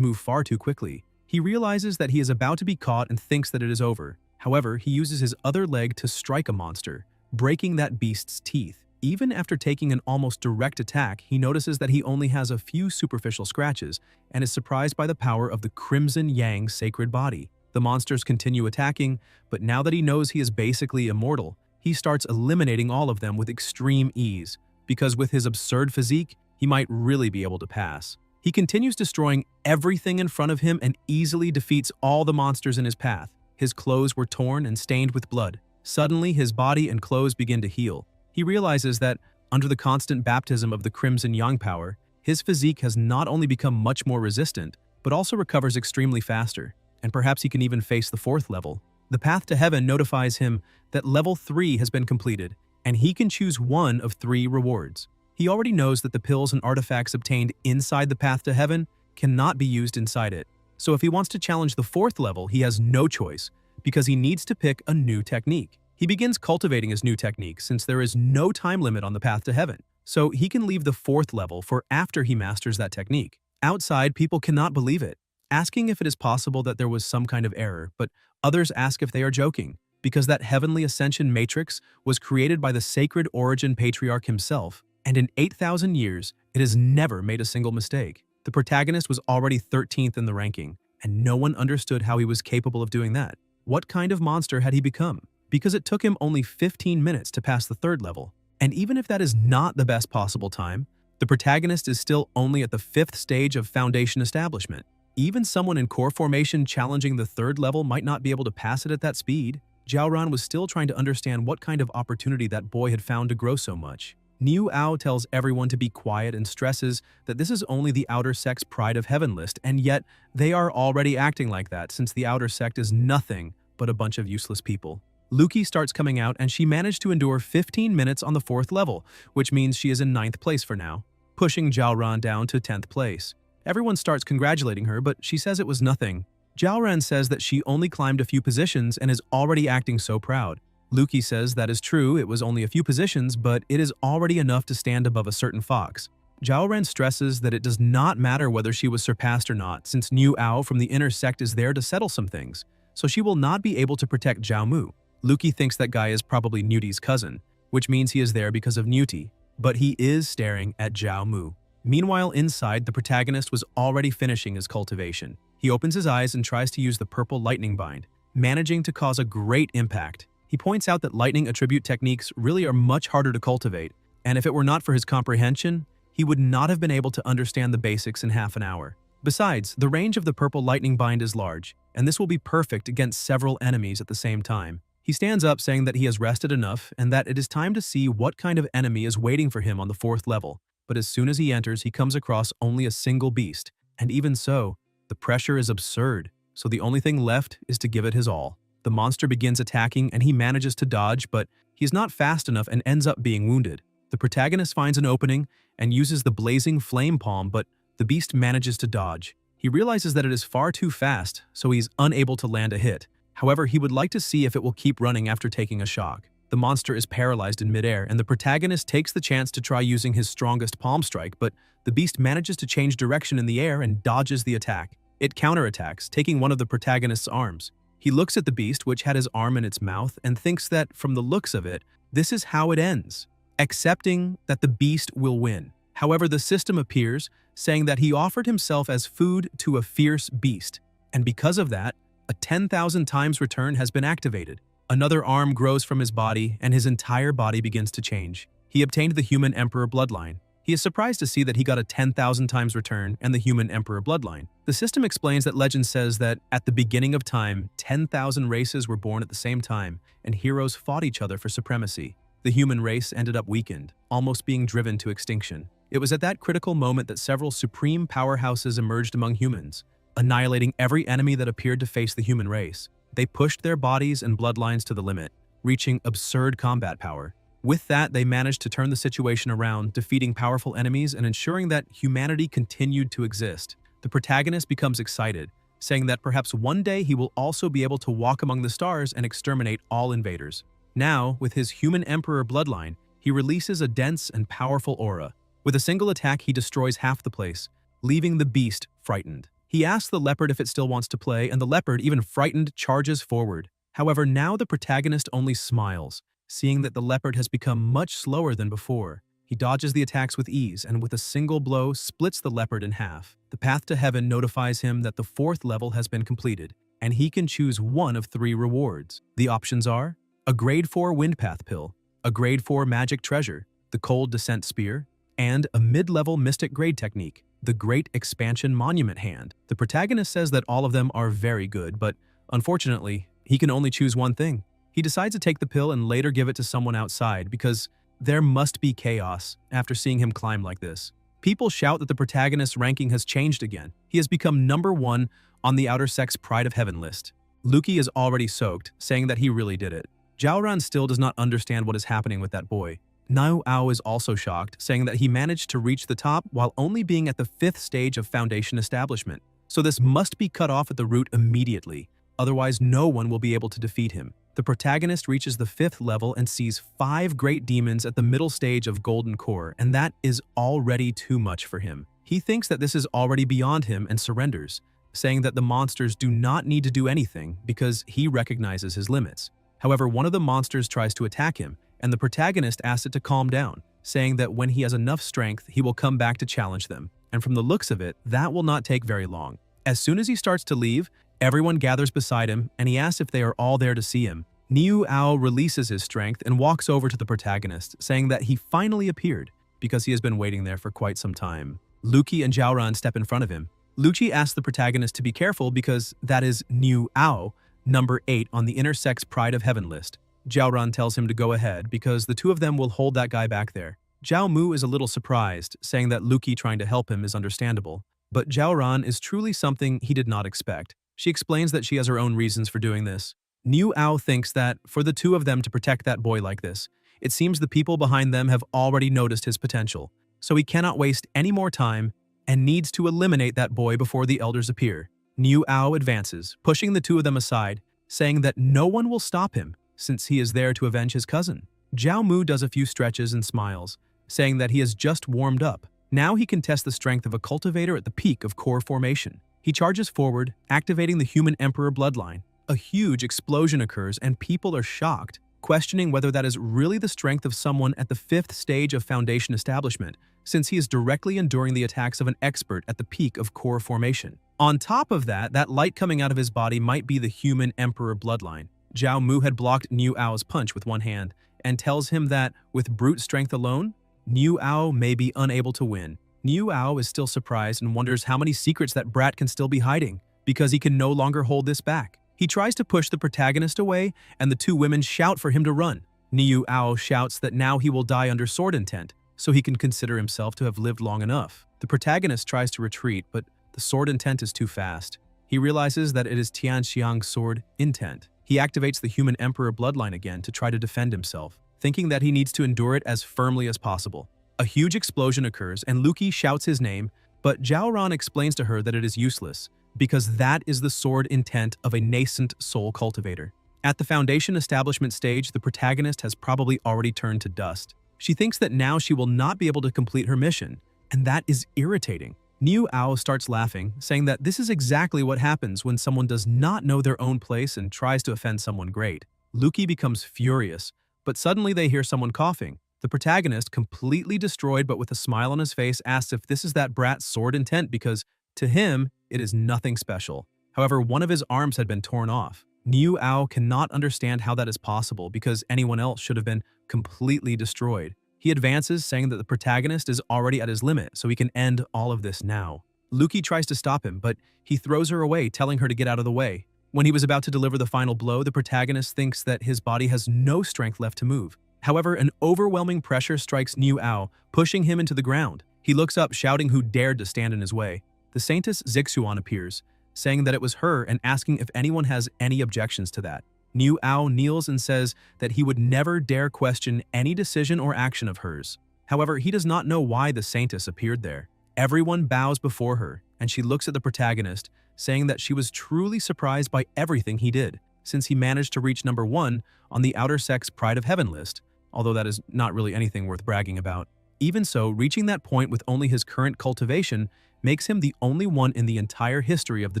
move far too quickly. He realizes that he is about to be caught and thinks that it is over. However, he uses his other leg to strike a monster, breaking that beast's teeth. Even after taking an almost direct attack, he notices that he only has a few superficial scratches and is surprised by the power of the Crimson Yang sacred body. The monsters continue attacking, but now that he knows he is basically immortal, he starts eliminating all of them with extreme ease, because with his absurd physique, he might really be able to pass. He continues destroying everything in front of him and easily defeats all the monsters in his path. His clothes were torn and stained with blood. Suddenly, his body and clothes begin to heal. He realizes that, under the constant baptism of the Crimson Yang power, his physique has not only become much more resistant, but also recovers extremely faster, and perhaps he can even face the fourth level. The path to heaven notifies him that level 3 has been completed, and he can choose one of 3 rewards. He already knows that the pills and artifacts obtained inside the path to heaven cannot be used inside it. So if he wants to challenge the 4th level, he has no choice, because he needs to pick a new technique. He begins cultivating his new technique since there is no time limit on the path to heaven, so he can leave the 4th level for after he masters that technique. Outside, people cannot believe it, asking if it is possible that there was some kind of error, but others ask if they are joking, because that heavenly ascension matrix was created by the sacred origin patriarch himself, and in 8,000 years, it has never made a single mistake. The protagonist was already 13th in the ranking, and no one understood how he was capable of doing that. What kind of monster had he become? Because it took him only 15 minutes to pass the 3rd level. And even if that is not the best possible time, the protagonist is still only at the 5th stage of foundation establishment. Even someone in core formation challenging the 3rd level might not be able to pass it at that speed. Jiaoran was still trying to understand what kind of opportunity that boy had found to grow so much. Niu Ao tells everyone to be quiet and stresses that this is only the outer sect's pride of heaven list, and yet they are already acting like that since the outer sect is nothing but a bunch of useless people. Luki starts coming out and she managed to endure 15 minutes on the 4th level, which means she is in 9th place for now, pushing Jiaoran down to 10th place. Everyone starts congratulating her, but she says it was nothing. Jiaoran says that she only climbed a few positions and is already acting so proud. Luki says that is true, it was only a few positions, but it is already enough to stand above a certain fox. Jiaoran stresses that it does not matter whether she was surpassed or not, since Niu Ao from the inner sect is there to settle some things, so she will not be able to protect Zhao Mu. Luki thinks that guy is probably Nuti's cousin, which means he is there because of Nuti, but he is staring at Zhao Mu. Meanwhile, inside, the protagonist was already finishing his cultivation. He opens his eyes and tries to use the purple lightning bind, managing to cause a great impact. He points out that lightning attribute techniques really are much harder to cultivate, and if it were not for his comprehension, he would not have been able to understand the basics in half an hour. Besides, the range of the purple lightning bind is large, and this will be perfect against several enemies at the same time. He stands up saying that he has rested enough and that it is time to see what kind of enemy is waiting for him on the 4th level. But as soon as he enters, he comes across only a single beast, and even so, the pressure is absurd, so the only thing left is to give it his all. The monster begins attacking and he manages to dodge, but he is not fast enough and ends up being wounded. The protagonist finds an opening and uses the blazing flame palm, but the beast manages to dodge. He realizes that it is far too fast, so he's unable to land a hit. However, he would like to see if it will keep running after taking a shock. The monster is paralyzed in midair, and the protagonist takes the chance to try using his strongest palm strike, but the beast manages to change direction in the air and dodges the attack. It counterattacks, taking one of the protagonist's arms. He looks at the beast, which had his arm in its mouth, and thinks that, from the looks of it, this is how it ends, accepting that the beast will win. However, the system appears, saying that he offered himself as food to a fierce beast, and because of that, a 10,000 times return has been activated. Another arm grows from his body, and his entire body begins to change. He obtained the human emperor bloodline. He is surprised to see that he got a 10,000 times return and the human emperor bloodline. The system explains that legend says that at the beginning of time, 10,000 races were born at the same time, and heroes fought each other for supremacy. The human race ended up weakened, almost being driven to extinction. It was at that critical moment that several supreme powerhouses emerged among humans, annihilating every enemy that appeared to face the human race. They pushed their bodies and bloodlines to the limit, reaching absurd combat power. With that, they managed to turn the situation around, defeating powerful enemies and ensuring that humanity continued to exist. The protagonist becomes excited, saying that perhaps one day he will also be able to walk among the stars and exterminate all invaders. Now, with his human emperor bloodline, he releases a dense and powerful aura. With a single attack, he destroys half the place, leaving the beast frightened. He asks the leopard if it still wants to play, and the leopard, even frightened, charges forward. However, now the protagonist only smiles, seeing that the leopard has become much slower than before. He dodges the attacks with ease and with a single blow splits the leopard in half. The path to heaven notifies him that the 4th level has been completed, and he can choose one of 3 rewards. The options are a grade 4 windpath pill, a grade 4 magic treasure, the cold descent spear, and a mid-level mystic grade technique, the Great Expansion Monument Hand. The protagonist says that all of them are very good, but unfortunately, he can only choose one thing. He decides to take the pill and later give it to someone outside because there must be chaos after seeing him climb like this. People shout that the protagonist's ranking has changed again. He has become #1 on the Outer Sex Pride of Heaven list. Luki is already soaked, saying that he really did it. Jiaoran still does not understand what is happening with that boy. Niu Ao is also shocked, saying that he managed to reach the top while only being at the 5th stage of Foundation Establishment. So this must be cut off at the root immediately, otherwise no one will be able to defeat him. The protagonist reaches the 5th level and sees 5 great demons at the middle stage of Golden Core, and that is already too much for him. He thinks that this is already beyond him and surrenders, saying that the monsters do not need to do anything because he recognizes his limits. However, one of the monsters tries to attack him, and the protagonist asks it to calm down, saying that when he has enough strength, he will come back to challenge them. And from the looks of it, that will not take very long. As soon as he starts to leave, everyone gathers beside him, and he asks if they are all there to see him. Niu Ao releases his strength and walks over to the protagonist, saying that he finally appeared because he has been waiting there for quite some time. Luki and Jiaoran step in front of him. Luki asks the protagonist to be careful because that is Niu Ao, number 8 on the Intersex Pride of Heaven list. Jiaoran tells him to go ahead because the two of them will hold that guy back there. Jiao Mu is a little surprised, saying that Luki trying to help him is understandable, but Jiaoran is truly something he did not expect. She explains that she has her own reasons for doing this. Niu Ao thinks that for the two of them to protect that boy like this, it seems the people behind them have already noticed his potential, so he cannot waste any more time and needs to eliminate that boy before the elders appear. Niu Ao advances, pushing the two of them aside, saying that no one will stop him since he is there to avenge his cousin. Jiao Mu does a few stretches and smiles, saying that he has just warmed up. Now he can test the strength of a cultivator at the peak of core formation. He charges forward, activating the human emperor bloodline. A huge explosion occurs and people are shocked, questioning whether that is really the strength of someone at the 5th stage of Foundation Establishment, since he is directly enduring the attacks of an expert at the peak of core formation. On top of that, that light coming out of his body might be the human emperor bloodline. Jiao Mu had blocked Niu Ao's punch with one hand and tells him that, with brute strength alone, Niu Ao may be unable to win. Niu Ao is still surprised and wonders how many secrets that brat can still be hiding, because he can no longer hold this back. He tries to push the protagonist away, and the two women shout for him to run. Niu Ao shouts that now he will die under sword intent, so he can consider himself to have lived long enough. The protagonist tries to retreat, but the sword intent is too fast. He realizes that it is Tianxiang's sword intent. He activates the human emperor bloodline again to try to defend himself, thinking that he needs to endure it as firmly as possible. A huge explosion occurs and Luki shouts his name, but Jiaoran explains to her that it is useless, because that is the sword intent of a nascent soul cultivator. At the Foundation Establishment stage, the protagonist has probably already turned to dust. She thinks that now she will not be able to complete her mission, and that is irritating. Niu Ao starts laughing, saying that this is exactly what happens when someone does not know their own place and tries to offend someone great. Luki becomes furious, but suddenly they hear someone coughing. The protagonist, completely destroyed but with a smile on his face, asks if this is that brat's sword intent because, to him, it is nothing special. However, one of his arms had been torn off. Niu Ao cannot understand how that is possible because anyone else should have been completely destroyed. He advances, saying that the protagonist is already at his limit, so he can end all of this now. Luki tries to stop him, but he throws her away, telling her to get out of the way. When he was about to deliver the final blow, the protagonist thinks that his body has no strength left to move. However, an overwhelming pressure strikes Niu Ao, pushing him into the ground. He looks up, shouting who dared to stand in his way. The Saintess Zixuan appears, saying that it was her and asking if anyone has any objections to that. Niu Ao kneels and says that he would never dare question any decision or action of hers. However, he does not know why the saintess appeared there. Everyone bows before her, and she looks at the protagonist, saying that she was truly surprised by everything he did, since he managed to reach number 1 on the Outer Sex Pride of Heaven list, although that is not really anything worth bragging about. Even so, reaching that point with only his current cultivation makes him the only one in the entire history of the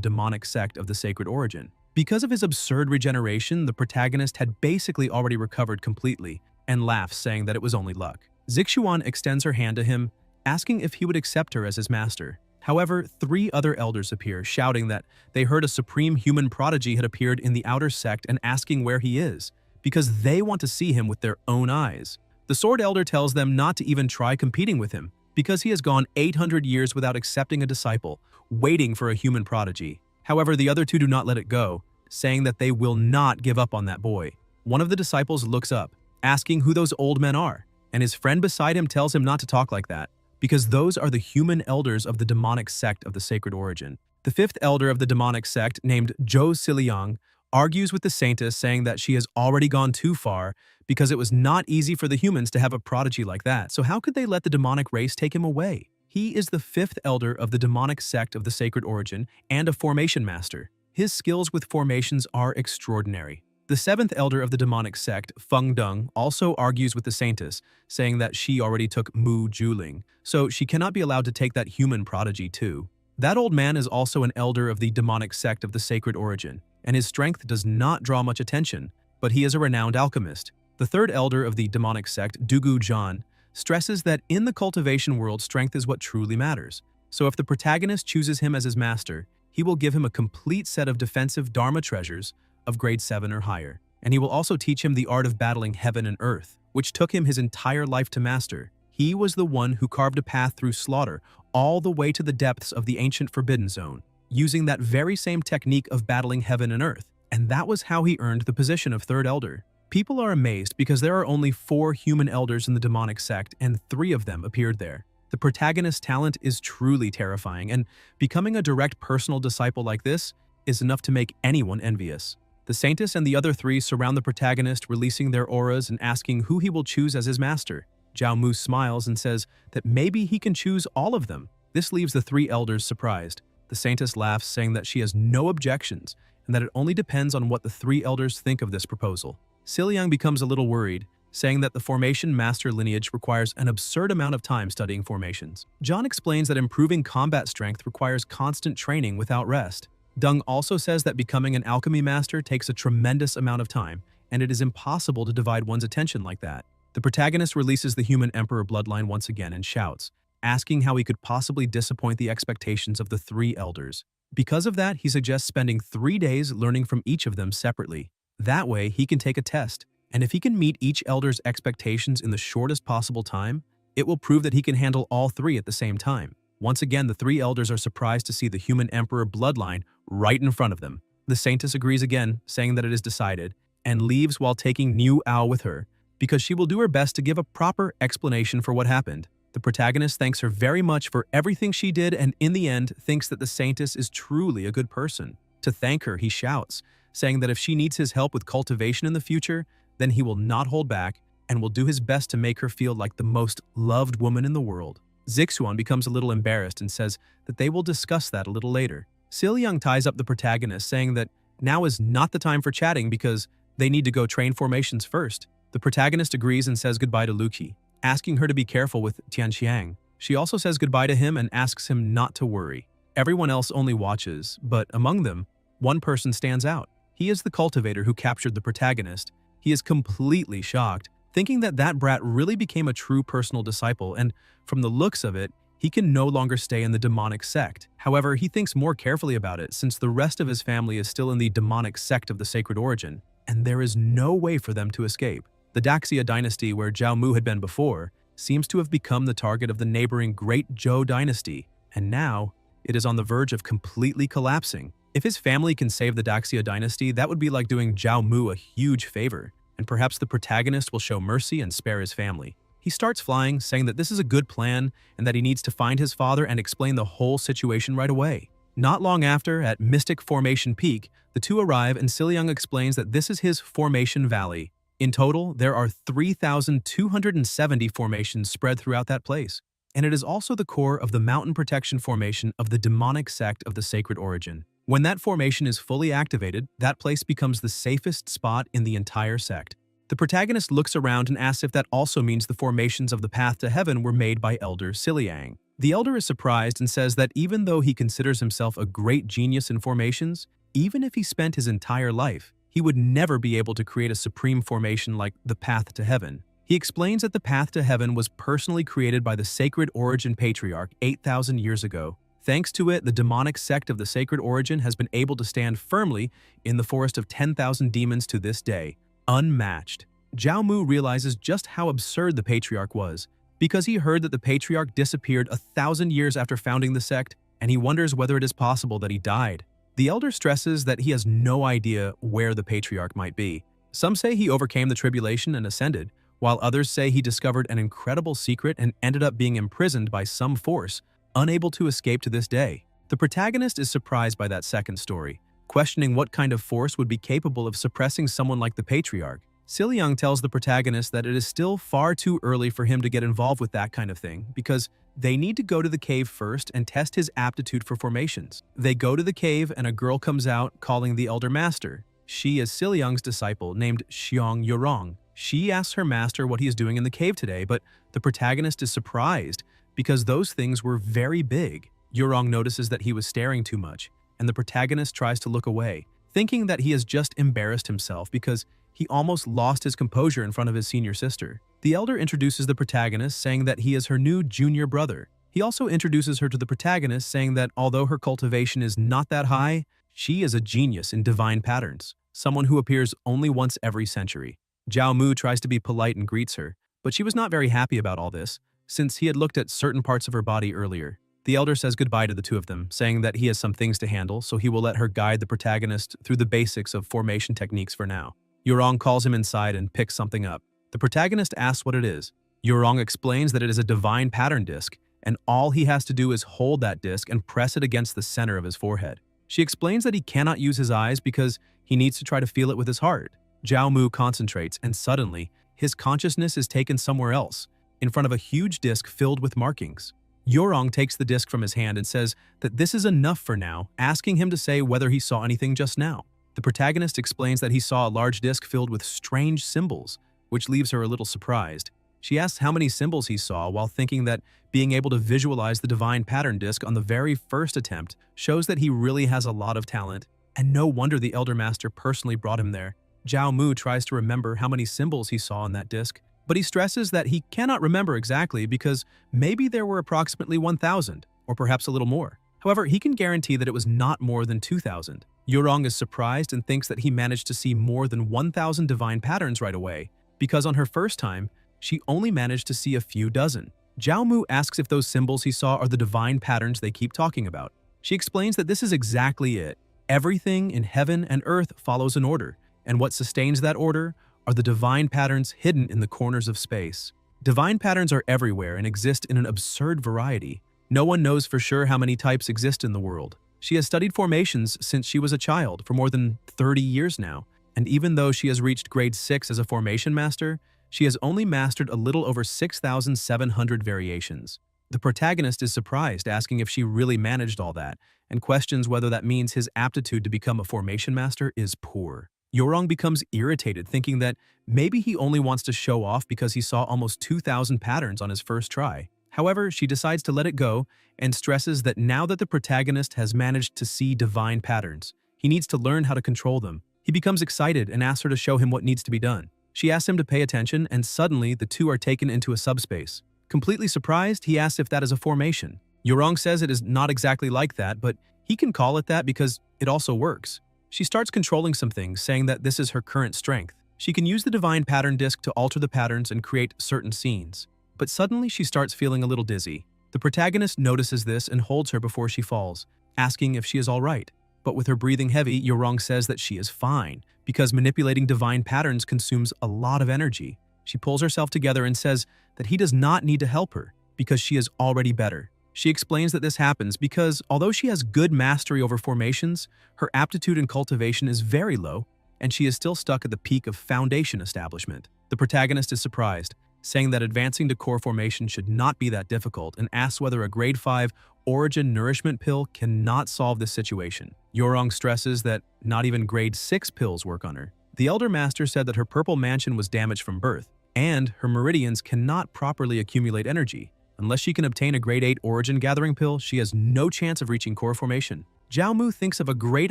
demonic sect of the Sacred Origin. Because of his absurd regeneration, the protagonist had basically already recovered completely, and laughs, saying that it was only luck. Zixuan extends her hand to him, asking if he would accept her as his master. However, 3 other elders appear, shouting that they heard a supreme human prodigy had appeared in the outer sect and asking where he is, because they want to see him with their own eyes. The Sword Elder tells them not to even try competing with him, because he has gone 800 years without accepting a disciple, waiting for a human prodigy. However, the other 2 do not let it go, saying that they will not give up on that boy. One of the disciples looks up, asking who those old men are, and his friend beside him tells him not to talk like that, because those are the human elders of the demonic sect of the Sacred Origin. The 5th elder of the demonic sect, named Zhou Siliang, argues with the saintess, saying that she has already gone too far because it was not easy for the humans to have a prodigy like that, so how could they let the demonic race take him away? He is the 5th elder of the demonic sect of the Sacred Origin and a formation master. His skills with formations are extraordinary. The 7th elder of the demonic sect, Feng Deng, also argues with the saintess, saying that she already took Mu Juling, so she cannot be allowed to take that human prodigy too. That old man is also an elder of the demonic sect of the Sacred Origin, and his strength does not draw much attention, but he is a renowned alchemist. The 3rd elder of the demonic sect, Dugu Zhan, stresses that in the cultivation world, strength is what truly matters. So if the protagonist chooses him as his master, he will give him a complete set of defensive Dharma treasures of grade 7 or higher, and he will also teach him the art of battling heaven and earth, which took him his entire life to master. He was the one who carved a path through slaughter all the way to the depths of the ancient Forbidden Zone, using that very same technique of battling heaven and earth, and that was how he earned the position of 3rd elder. People are amazed because there are only 4 human elders in the demonic sect, and 3 of them appeared there. The protagonist's talent is truly terrifying, and becoming a direct personal disciple like this is enough to make anyone envious. The saintess and the other 3 surround the protagonist, releasing their auras and asking who he will choose as his master. Zhao Mu smiles and says that maybe he can choose all of them. This leaves the 3 elders surprised. The saintess laughs, saying that she has no objections and that it only depends on what the 3 elders think of this proposal. Siliang becomes a little worried, saying that the formation master lineage requires an absurd amount of time studying formations. John explains that improving combat strength requires constant training without rest. Deng also says that becoming an alchemy master takes a tremendous amount of time, and it is impossible to divide one's attention like that. The protagonist releases the human emperor bloodline once again and shouts, asking how he could possibly disappoint the expectations of the 3 elders. Because of that, he suggests spending 3 days learning from each of them separately. That way, he can take a test, and if he can meet each elder's expectations in the shortest possible time, it will prove that he can handle all 3 at the same time. Once again, the 3 elders are surprised to see the human emperor bloodline right in front of them. The saintess agrees again, saying that it is decided, and leaves while taking Niu Ao with her, because she will do her best to give a proper explanation for what happened. The protagonist thanks her very much for everything she did, and in the end thinks that the saintess is truly a good person. To thank her, he shouts, saying that if she needs his help with cultivation in the future, then he will not hold back and will do his best to make her feel like the most loved woman in the world. Zixuan becomes a little embarrassed and says that they will discuss that a little later. Siliang ties up the protagonist, saying that now is not the time for chatting because they need to go train formations first. The protagonist agrees and says goodbye to Luqi, asking her to be careful with Tianxiang. She also says goodbye to him and asks him not to worry. Everyone else only watches, but among them, one person stands out. He is the cultivator who captured the protagonist. He is completely shocked, thinking that that brat really became a true personal disciple, and from the looks of it, he can no longer stay in the demonic sect. However, he thinks more carefully about it since the rest of his family is still in the demonic sect of the Sacred Origin, and there is no way for them to escape. The Daxia dynasty, where Zhao Mu had been before, seems to have become the target of the neighboring Great Zhou dynasty, and now it is on the verge of completely collapsing. If his family can save the Daxia dynasty, that would be like doing Zhao Mu a huge favor, and perhaps the protagonist will show mercy and spare his family. He starts flying, saying that this is a good plan and that he needs to find his father and explain the whole situation right away. Not long after, at Mystic Formation Peak, the two arrive and Siliang explains that this is his Formation Valley. In total, there are 3,270 formations spread throughout that place, and it is also the core of the mountain protection formation of the demonic sect of the Sacred Origin. When that formation is fully activated, that place becomes the safest spot in the entire sect. The protagonist looks around and asks if that also means the formations of the path to heaven were made by Elder Siliang. The elder is surprised and says that even though he considers himself a great genius in formations, even if he spent his entire life, he would never be able to create a supreme formation like the path to heaven. He explains that the path to heaven was personally created by the Sacred Origin Patriarch 8,000 years ago. Thanks to it, the demonic sect of the Sacred Origin has been able to stand firmly in the forest of 10,000 demons to this day, unmatched. Zhao Mu realizes just how absurd the Patriarch was, because he heard that the Patriarch disappeared 1,000 years after founding the sect, and he wonders whether it is possible that he died. The elder stresses that he has no idea where the Patriarch might be. Some say he overcame the tribulation and ascended, while others say he discovered an incredible secret and ended up being imprisoned by some force, unable to escape to this day. The protagonist is surprised by that second story, questioning what kind of force would be capable of suppressing someone like the Patriarch. Siliang tells the protagonist that it is still far too early for him to get involved with that kind of thing because they need to go to the cave first and test his aptitude for formations. They go to the cave and a girl comes out calling the Elder Master. She is Siliang's disciple named Xiong Yorong. She asks her master what he is doing in the cave today, but the protagonist is surprised because those things were very big. Yorong notices that he was staring too much, and the protagonist tries to look away, thinking that he has just embarrassed himself because he almost lost his composure in front of his senior sister. The elder introduces the protagonist, saying that he is her new junior brother. He also introduces her to the protagonist, saying that although her cultivation is not that high, she is a genius in divine patterns, someone who appears only once every century. Zhao Mu tries to be polite and greets her, but she was not very happy about all this, since he had looked at certain parts of her body earlier. The elder says goodbye to the two of them, saying that he has some things to handle, so he will let her guide the protagonist through the basics of formation techniques for now. Yorong calls him inside and picks something up. The protagonist asks what it is. Yorong explains that it is a divine pattern disc, and all he has to do is hold that disc and press it against the center of his forehead. She explains that he cannot use his eyes because he needs to try to feel it with his heart. Zhao Mu concentrates, and suddenly, his consciousness is taken somewhere else, in front of a huge disc filled with markings. Yorong takes the disc from his hand and says that this is enough for now, asking him to say whether he saw anything just now. The protagonist explains that he saw a large disc filled with strange symbols, which leaves her a little surprised. She asks how many symbols he saw while thinking that being able to visualize the divine pattern disc on the very first attempt shows that he really has a lot of talent, and no wonder the Elder Master personally brought him there. Zhao Mu tries to remember how many symbols he saw in that disc, but he stresses that he cannot remember exactly because maybe there were approximately 1,000, or perhaps a little more. However, he can guarantee that it was not more than 2,000. Yorong is surprised and thinks that he managed to see more than 1,000 divine patterns right away, because on her first time, she only managed to see a few dozen. Zhao Mu asks if those symbols he saw are the divine patterns they keep talking about. She explains that this is exactly it. Everything in heaven and earth follows an order, and what sustains that order are the divine patterns hidden in the corners of space. Divine patterns are everywhere and exist in an absurd variety. No one knows for sure how many types exist in the world. She has studied formations since she was a child for more than 30 years now, and even though she has reached grade 6 as a formation master, she has only mastered a little over 6,700 variations. The protagonist is surprised, asking if she really managed all that, and questions whether that means his aptitude to become a formation master is poor. Yorong becomes irritated, thinking that maybe he only wants to show off because he saw almost 2,000 patterns on his first try. However, she decides to let it go and stresses that now that the protagonist has managed to see divine patterns, he needs to learn how to control them. He becomes excited and asks her to show him what needs to be done. She asks him to pay attention, and suddenly the two are taken into a subspace. Completely surprised, he asks if that is a formation. Yorong says it is not exactly like that, but he can call it that because it also works. She starts controlling some things, saying that this is her current strength. She can use the divine pattern disc to alter the patterns and create certain scenes. But suddenly she starts feeling a little dizzy. The protagonist notices this and holds her before she falls, asking if she is all right. But with her breathing heavy, Yorong says that she is fine, because manipulating divine patterns consumes a lot of energy. She pulls herself together and says that he does not need to help her, because she is already better. She explains that this happens because, although she has good mastery over formations, her aptitude in cultivation is very low, and she is still stuck at the peak of foundation establishment. The protagonist is surprised, saying that advancing to core formation should not be that difficult, and asks whether a grade 5 origin nourishment pill cannot solve this situation. Yorong stresses that not even grade 6 pills work on her. The Elder Master said that her purple mansion was damaged from birth, and her meridians cannot properly accumulate energy. Unless she can obtain a grade 8 origin gathering pill, she has no chance of reaching core formation. Zhao Mu thinks of a great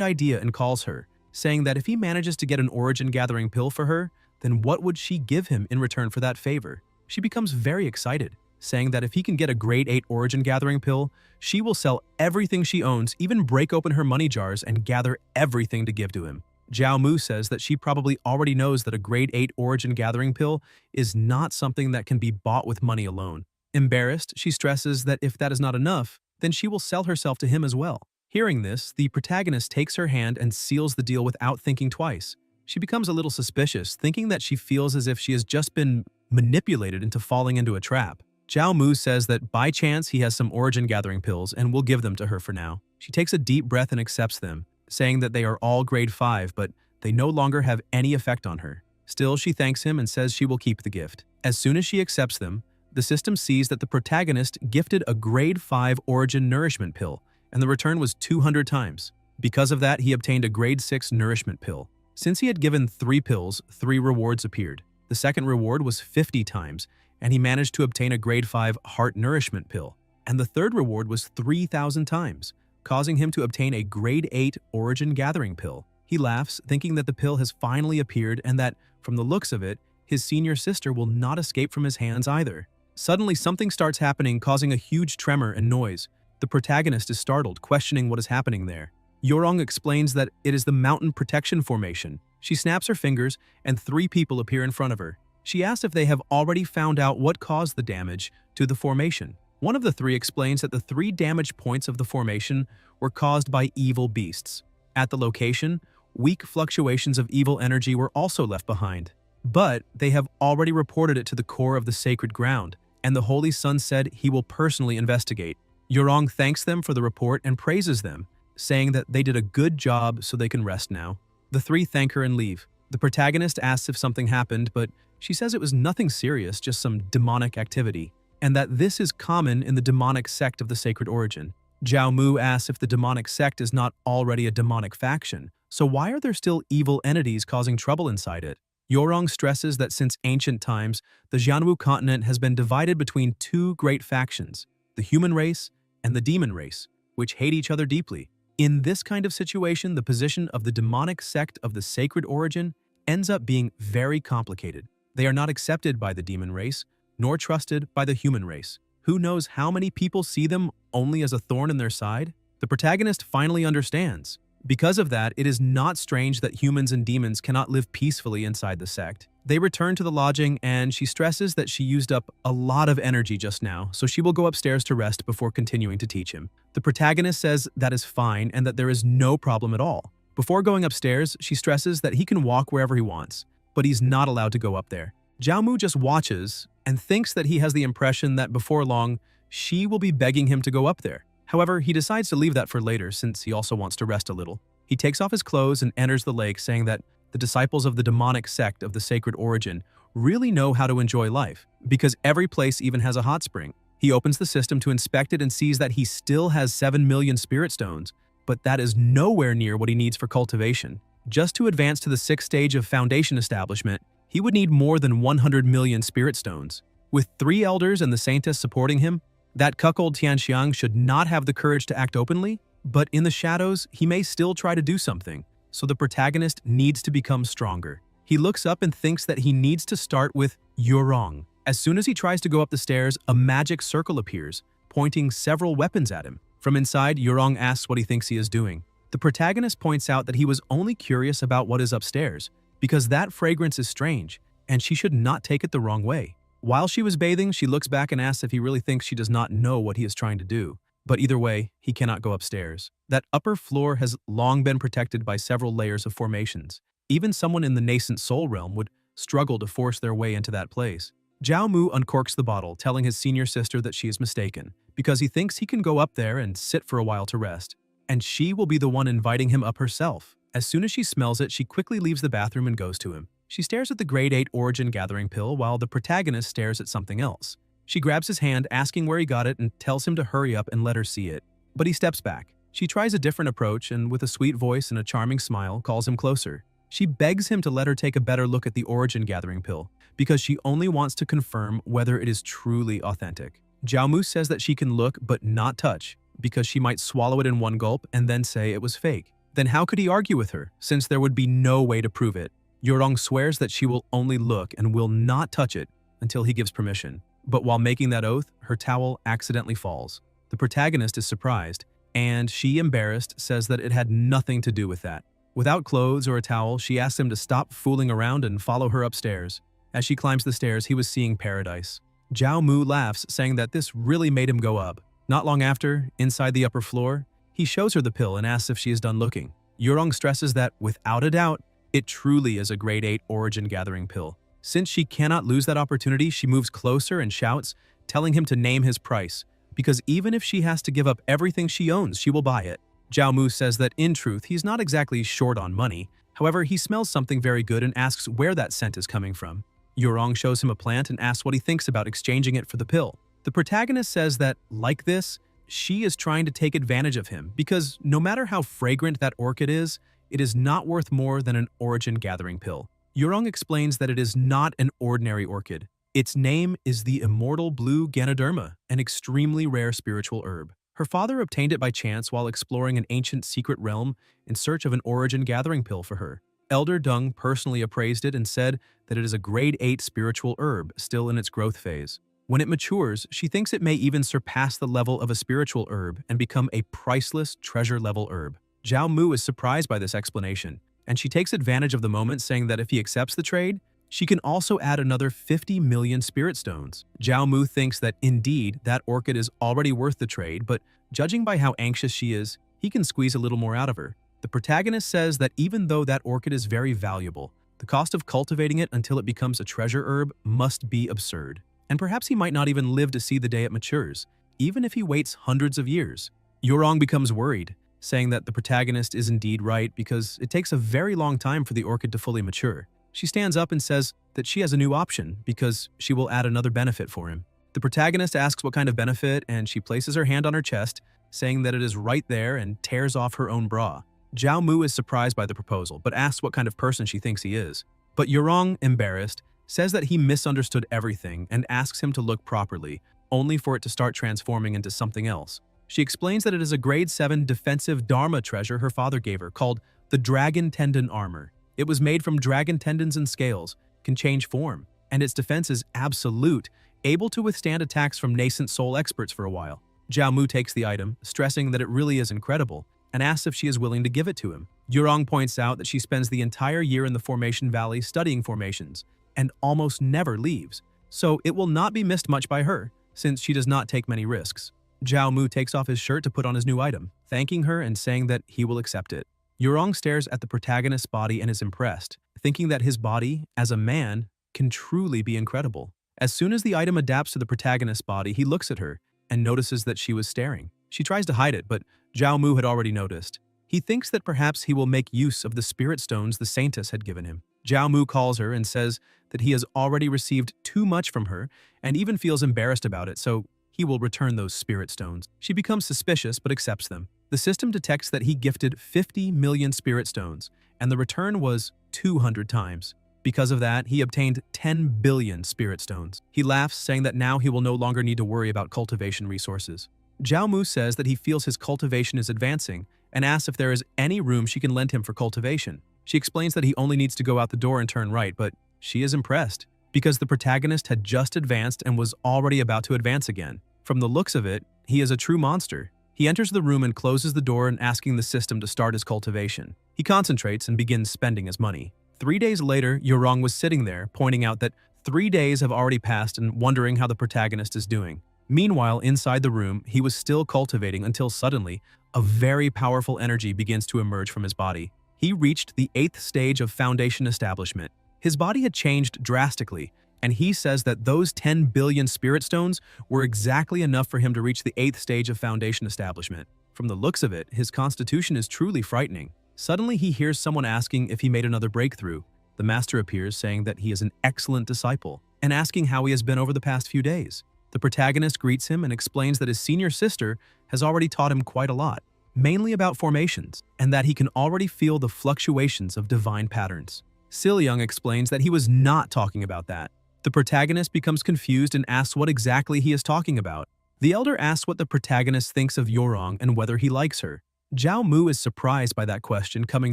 idea and calls her, saying that if he manages to get an origin gathering pill for her, then what would she give him in return for that favor? She becomes very excited, saying that if he can get a grade 8 origin gathering pill, she will sell everything she owns, even break open her money jars and gather everything to give to him. Zhao Mu says that she probably already knows that a grade 8 origin gathering pill is not something that can be bought with money alone. Embarrassed, she stresses that if that is not enough, then she will sell herself to him as well. Hearing this, the protagonist takes her hand and seals the deal without thinking twice. She becomes a little suspicious, thinking that she feels as if she has just been manipulated into falling into a trap. Zhao Mu says that by chance he has some origin gathering pills and will give them to her for now. She takes a deep breath and accepts them, saying that they are all grade 5, but they no longer have any effect on her. Still, she thanks him and says she will keep the gift. As soon as she accepts them, the system sees that the protagonist gifted a grade 5 origin nourishment pill, and the return was 200 times. Because of that, he obtained a grade 6 nourishment pill. Since he had given 3 pills, 3 rewards appeared. The second reward was 50 times, and he managed to obtain a grade 5 heart nourishment pill. And the third reward was 3,000 times, causing him to obtain a grade 8 origin gathering pill. He laughs, thinking that the pill has finally appeared and that, from the looks of it, his senior sister will not escape from his hands either. Suddenly, something starts happening, causing a huge tremor and noise. The protagonist is startled, questioning what is happening there. Yorong explains that it is the mountain protection formation. She snaps her fingers, and 3 people appear in front of her. She asks if they have already found out what caused the damage to the formation. One of the 3 explains that the 3 damage points of the formation were caused by evil beasts. At the location, weak fluctuations of evil energy were also left behind. But they have already reported it to the core of the sacred ground, and the Holy Sun said he will personally investigate. Yorong thanks them for the report and praises them, saying that they did a good job so they can rest now. The 3 thank her and leave. The protagonist asks if something happened, but she says it was nothing serious, just some demonic activity, and that this is common in the demonic sect of the sacred origin. Zhao Mu asks if the demonic sect is not already a demonic faction, so why are there still evil entities causing trouble inside it? Yorong stresses that since ancient times, the Jianwu continent has been divided between 2 great factions, the human race and the demon race, which hate each other deeply. In this kind of situation, the position of the demonic sect of the sacred origin ends up being very complicated. They are not accepted by the demon race, nor trusted by the human race. Who knows how many people see them only as a thorn in their side? The protagonist finally understands. Because of that, it is not strange that humans and demons cannot live peacefully inside the sect. They return to the lodging, and she stresses that she used up a lot of energy just now, so she will go upstairs to rest before continuing to teach him. The protagonist says that is fine and that there is no problem at all. Before going upstairs, she stresses that he can walk wherever he wants, but he's not allowed to go up there. Zhao Mu just watches and thinks that he has the impression that before long, she will be begging him to go up there. However, he decides to leave that for later since he also wants to rest a little. He takes off his clothes and enters the lake, saying that the disciples of the demonic sect of the sacred origin really know how to enjoy life, because every place even has a hot spring. He opens the system to inspect it and sees that he still has 7 million spirit stones, but that is nowhere near what he needs for cultivation. Just to advance to the 6th stage of foundation establishment, he would need more than 100 million spirit stones. With 3 elders and the saintess supporting him, that cuckold Tianxiang should not have the courage to act openly, but in the shadows, he may still try to do something, so the protagonist needs to become stronger. He looks up and thinks that he needs to start with Yorong. As soon as he tries to go up the stairs, a magic circle appears, pointing several weapons at him. From inside, Yorong asks what he thinks he is doing. The protagonist points out that he was only curious about what is upstairs, because that fragrance is strange, and she should not take it the wrong way. While she was bathing, she looks back and asks if he really thinks she does not know what he is trying to do. But either way, he cannot go upstairs. That upper floor has long been protected by several layers of formations. Even someone in the nascent soul realm would struggle to force their way into that place. Zhao Mu uncorks the bottle, telling his senior sister that she is mistaken, because he thinks he can go up there and sit for a while to rest. And she will be the one inviting him up herself. As soon as she smells it, she quickly leaves the bathroom and goes to him. She stares at the grade 8 origin gathering pill while the protagonist stares at something else. She grabs his hand, asking where he got it, and tells him to hurry up and let her see it. But he steps back. She tries a different approach and, with a sweet voice and a charming smile, calls him closer. She begs him to let her take a better look at the origin gathering pill, because she only wants to confirm whether it is truly authentic. Jiaomu says that she can look but not touch, because she might swallow it in one gulp and then say it was fake. Then how could he argue with her, since there would be no way to prove it? Yorong swears that she will only look and will not touch it until he gives permission. But while making that oath, her towel accidentally falls. The protagonist is surprised, and she, embarrassed, says that it had nothing to do with that. Without clothes or a towel, she asks him to stop fooling around and follow her upstairs. As she climbs the stairs, he was seeing paradise. Zhao Mu laughs, saying that this really made him go up. Not long after, inside the upper floor, he shows her the pill and asks if she is done looking. Yorong stresses that, without a doubt, it truly is a grade 8 origin gathering pill. Since she cannot lose that opportunity, she moves closer and shouts, telling him to name his price, because even if she has to give up everything she owns, she will buy it. Zhao Mu says that, in truth, he's not exactly short on money. However, he smells something very good and asks where that scent is coming from. Yorong shows him a plant and asks what he thinks about exchanging it for the pill. The protagonist says that, like this, she is trying to take advantage of him because no matter how fragrant that orchid is, it is not worth more than an origin gathering pill. Yorong explains that it is not an ordinary orchid. Its name is the immortal blue Ganoderma, an extremely rare spiritual herb. Her father obtained it by chance while exploring an ancient secret realm in search of an origin gathering pill for her. Elder Dung personally appraised it and said that it is a grade 8 spiritual herb still in its growth phase. When it matures, she thinks it may even surpass the level of a spiritual herb and become a priceless treasure-level herb. Zhao Mu is surprised by this explanation, and she takes advantage of the moment, saying that if he accepts the trade, she can also add another 50 million spirit stones. Zhao Mu thinks that indeed that orchid is already worth the trade, but judging by how anxious she is, he can squeeze a little more out of her. The protagonist says that even though that orchid is very valuable, the cost of cultivating it until it becomes a treasure herb must be absurd. And perhaps he might not even live to see the day it matures, even if he waits hundreds of years. Yorong becomes worried, saying that the protagonist is indeed right because it takes a very long time for the orchid to fully mature. She stands up and says that she has a new option because she will add another benefit for him. The protagonist asks what kind of benefit, and she places her hand on her chest, saying that it is right there, and tears off her own bra. Zhao Mu is surprised by the proposal, but asks what kind of person she thinks he is. But Yorong, embarrassed, says that he misunderstood everything and asks him to look properly, only for it to start transforming into something else. She explains that it is a grade 7 defensive Dharma treasure her father gave her called the Dragon Tendon Armor. It was made from dragon tendons and scales, can change form, and its defense is absolute, able to withstand attacks from nascent soul experts for a while. Zhao Mu takes the item, stressing that it really is incredible, and asks if she is willing to give it to him. Yorong points out that she spends the entire year in the Formation Valley studying formations, and almost never leaves, so it will not be missed much by her, since she does not take many risks. Zhao Mu takes off his shirt to put on his new item, thanking her and saying that he will accept it. Yorong stares at the protagonist's body and is impressed, thinking that his body, as a man, can truly be incredible. As soon as the item adapts to the protagonist's body, he looks at her and notices that she was staring. She tries to hide it, but Zhao Mu had already noticed. He thinks that perhaps he will make use of the spirit stones the Saintess had given him. Zhao Mu calls her and says that he has already received too much from her and even feels embarrassed about it, so he will return those spirit stones. She becomes suspicious but accepts them. The system detects that he gifted 50 million spirit stones, and the return was 200 times. Because of that, he obtained 10 billion spirit stones. He laughs, saying that now he will no longer need to worry about cultivation resources. Zhao Mu says that he feels his cultivation is advancing and asks if there is any room she can lend him for cultivation. She explains that he only needs to go out the door and turn right, but she is impressed because the protagonist had just advanced and was already about to advance again. From the looks of it, he is a true monster. He enters the room and closes the door and asking the system to start his cultivation. He concentrates and begins spending his money. 3 days later, Yorong was sitting there, pointing out that 3 days have already passed and wondering how the protagonist is doing. Meanwhile, inside the room, he was still cultivating until suddenly, a very powerful energy begins to emerge from his body. He reached the 8th stage of foundation establishment. His body had changed drastically, and he says that those 10 billion spirit stones were exactly enough for him to reach the 8th stage of foundation establishment. From the looks of it, his constitution is truly frightening. Suddenly, he hears someone asking if he made another breakthrough. The master appears, saying that he is an excellent disciple, and asking how he has been over the past few days. The protagonist greets him and explains that his senior sister has already taught him quite a lot, mainly about formations, and that he can already feel the fluctuations of divine patterns. Young explains that he was not talking about that. The protagonist becomes confused and asks what exactly he is talking about. The elder asks what the protagonist thinks of Yorong and whether he likes her. Zhao Mu is surprised by that question coming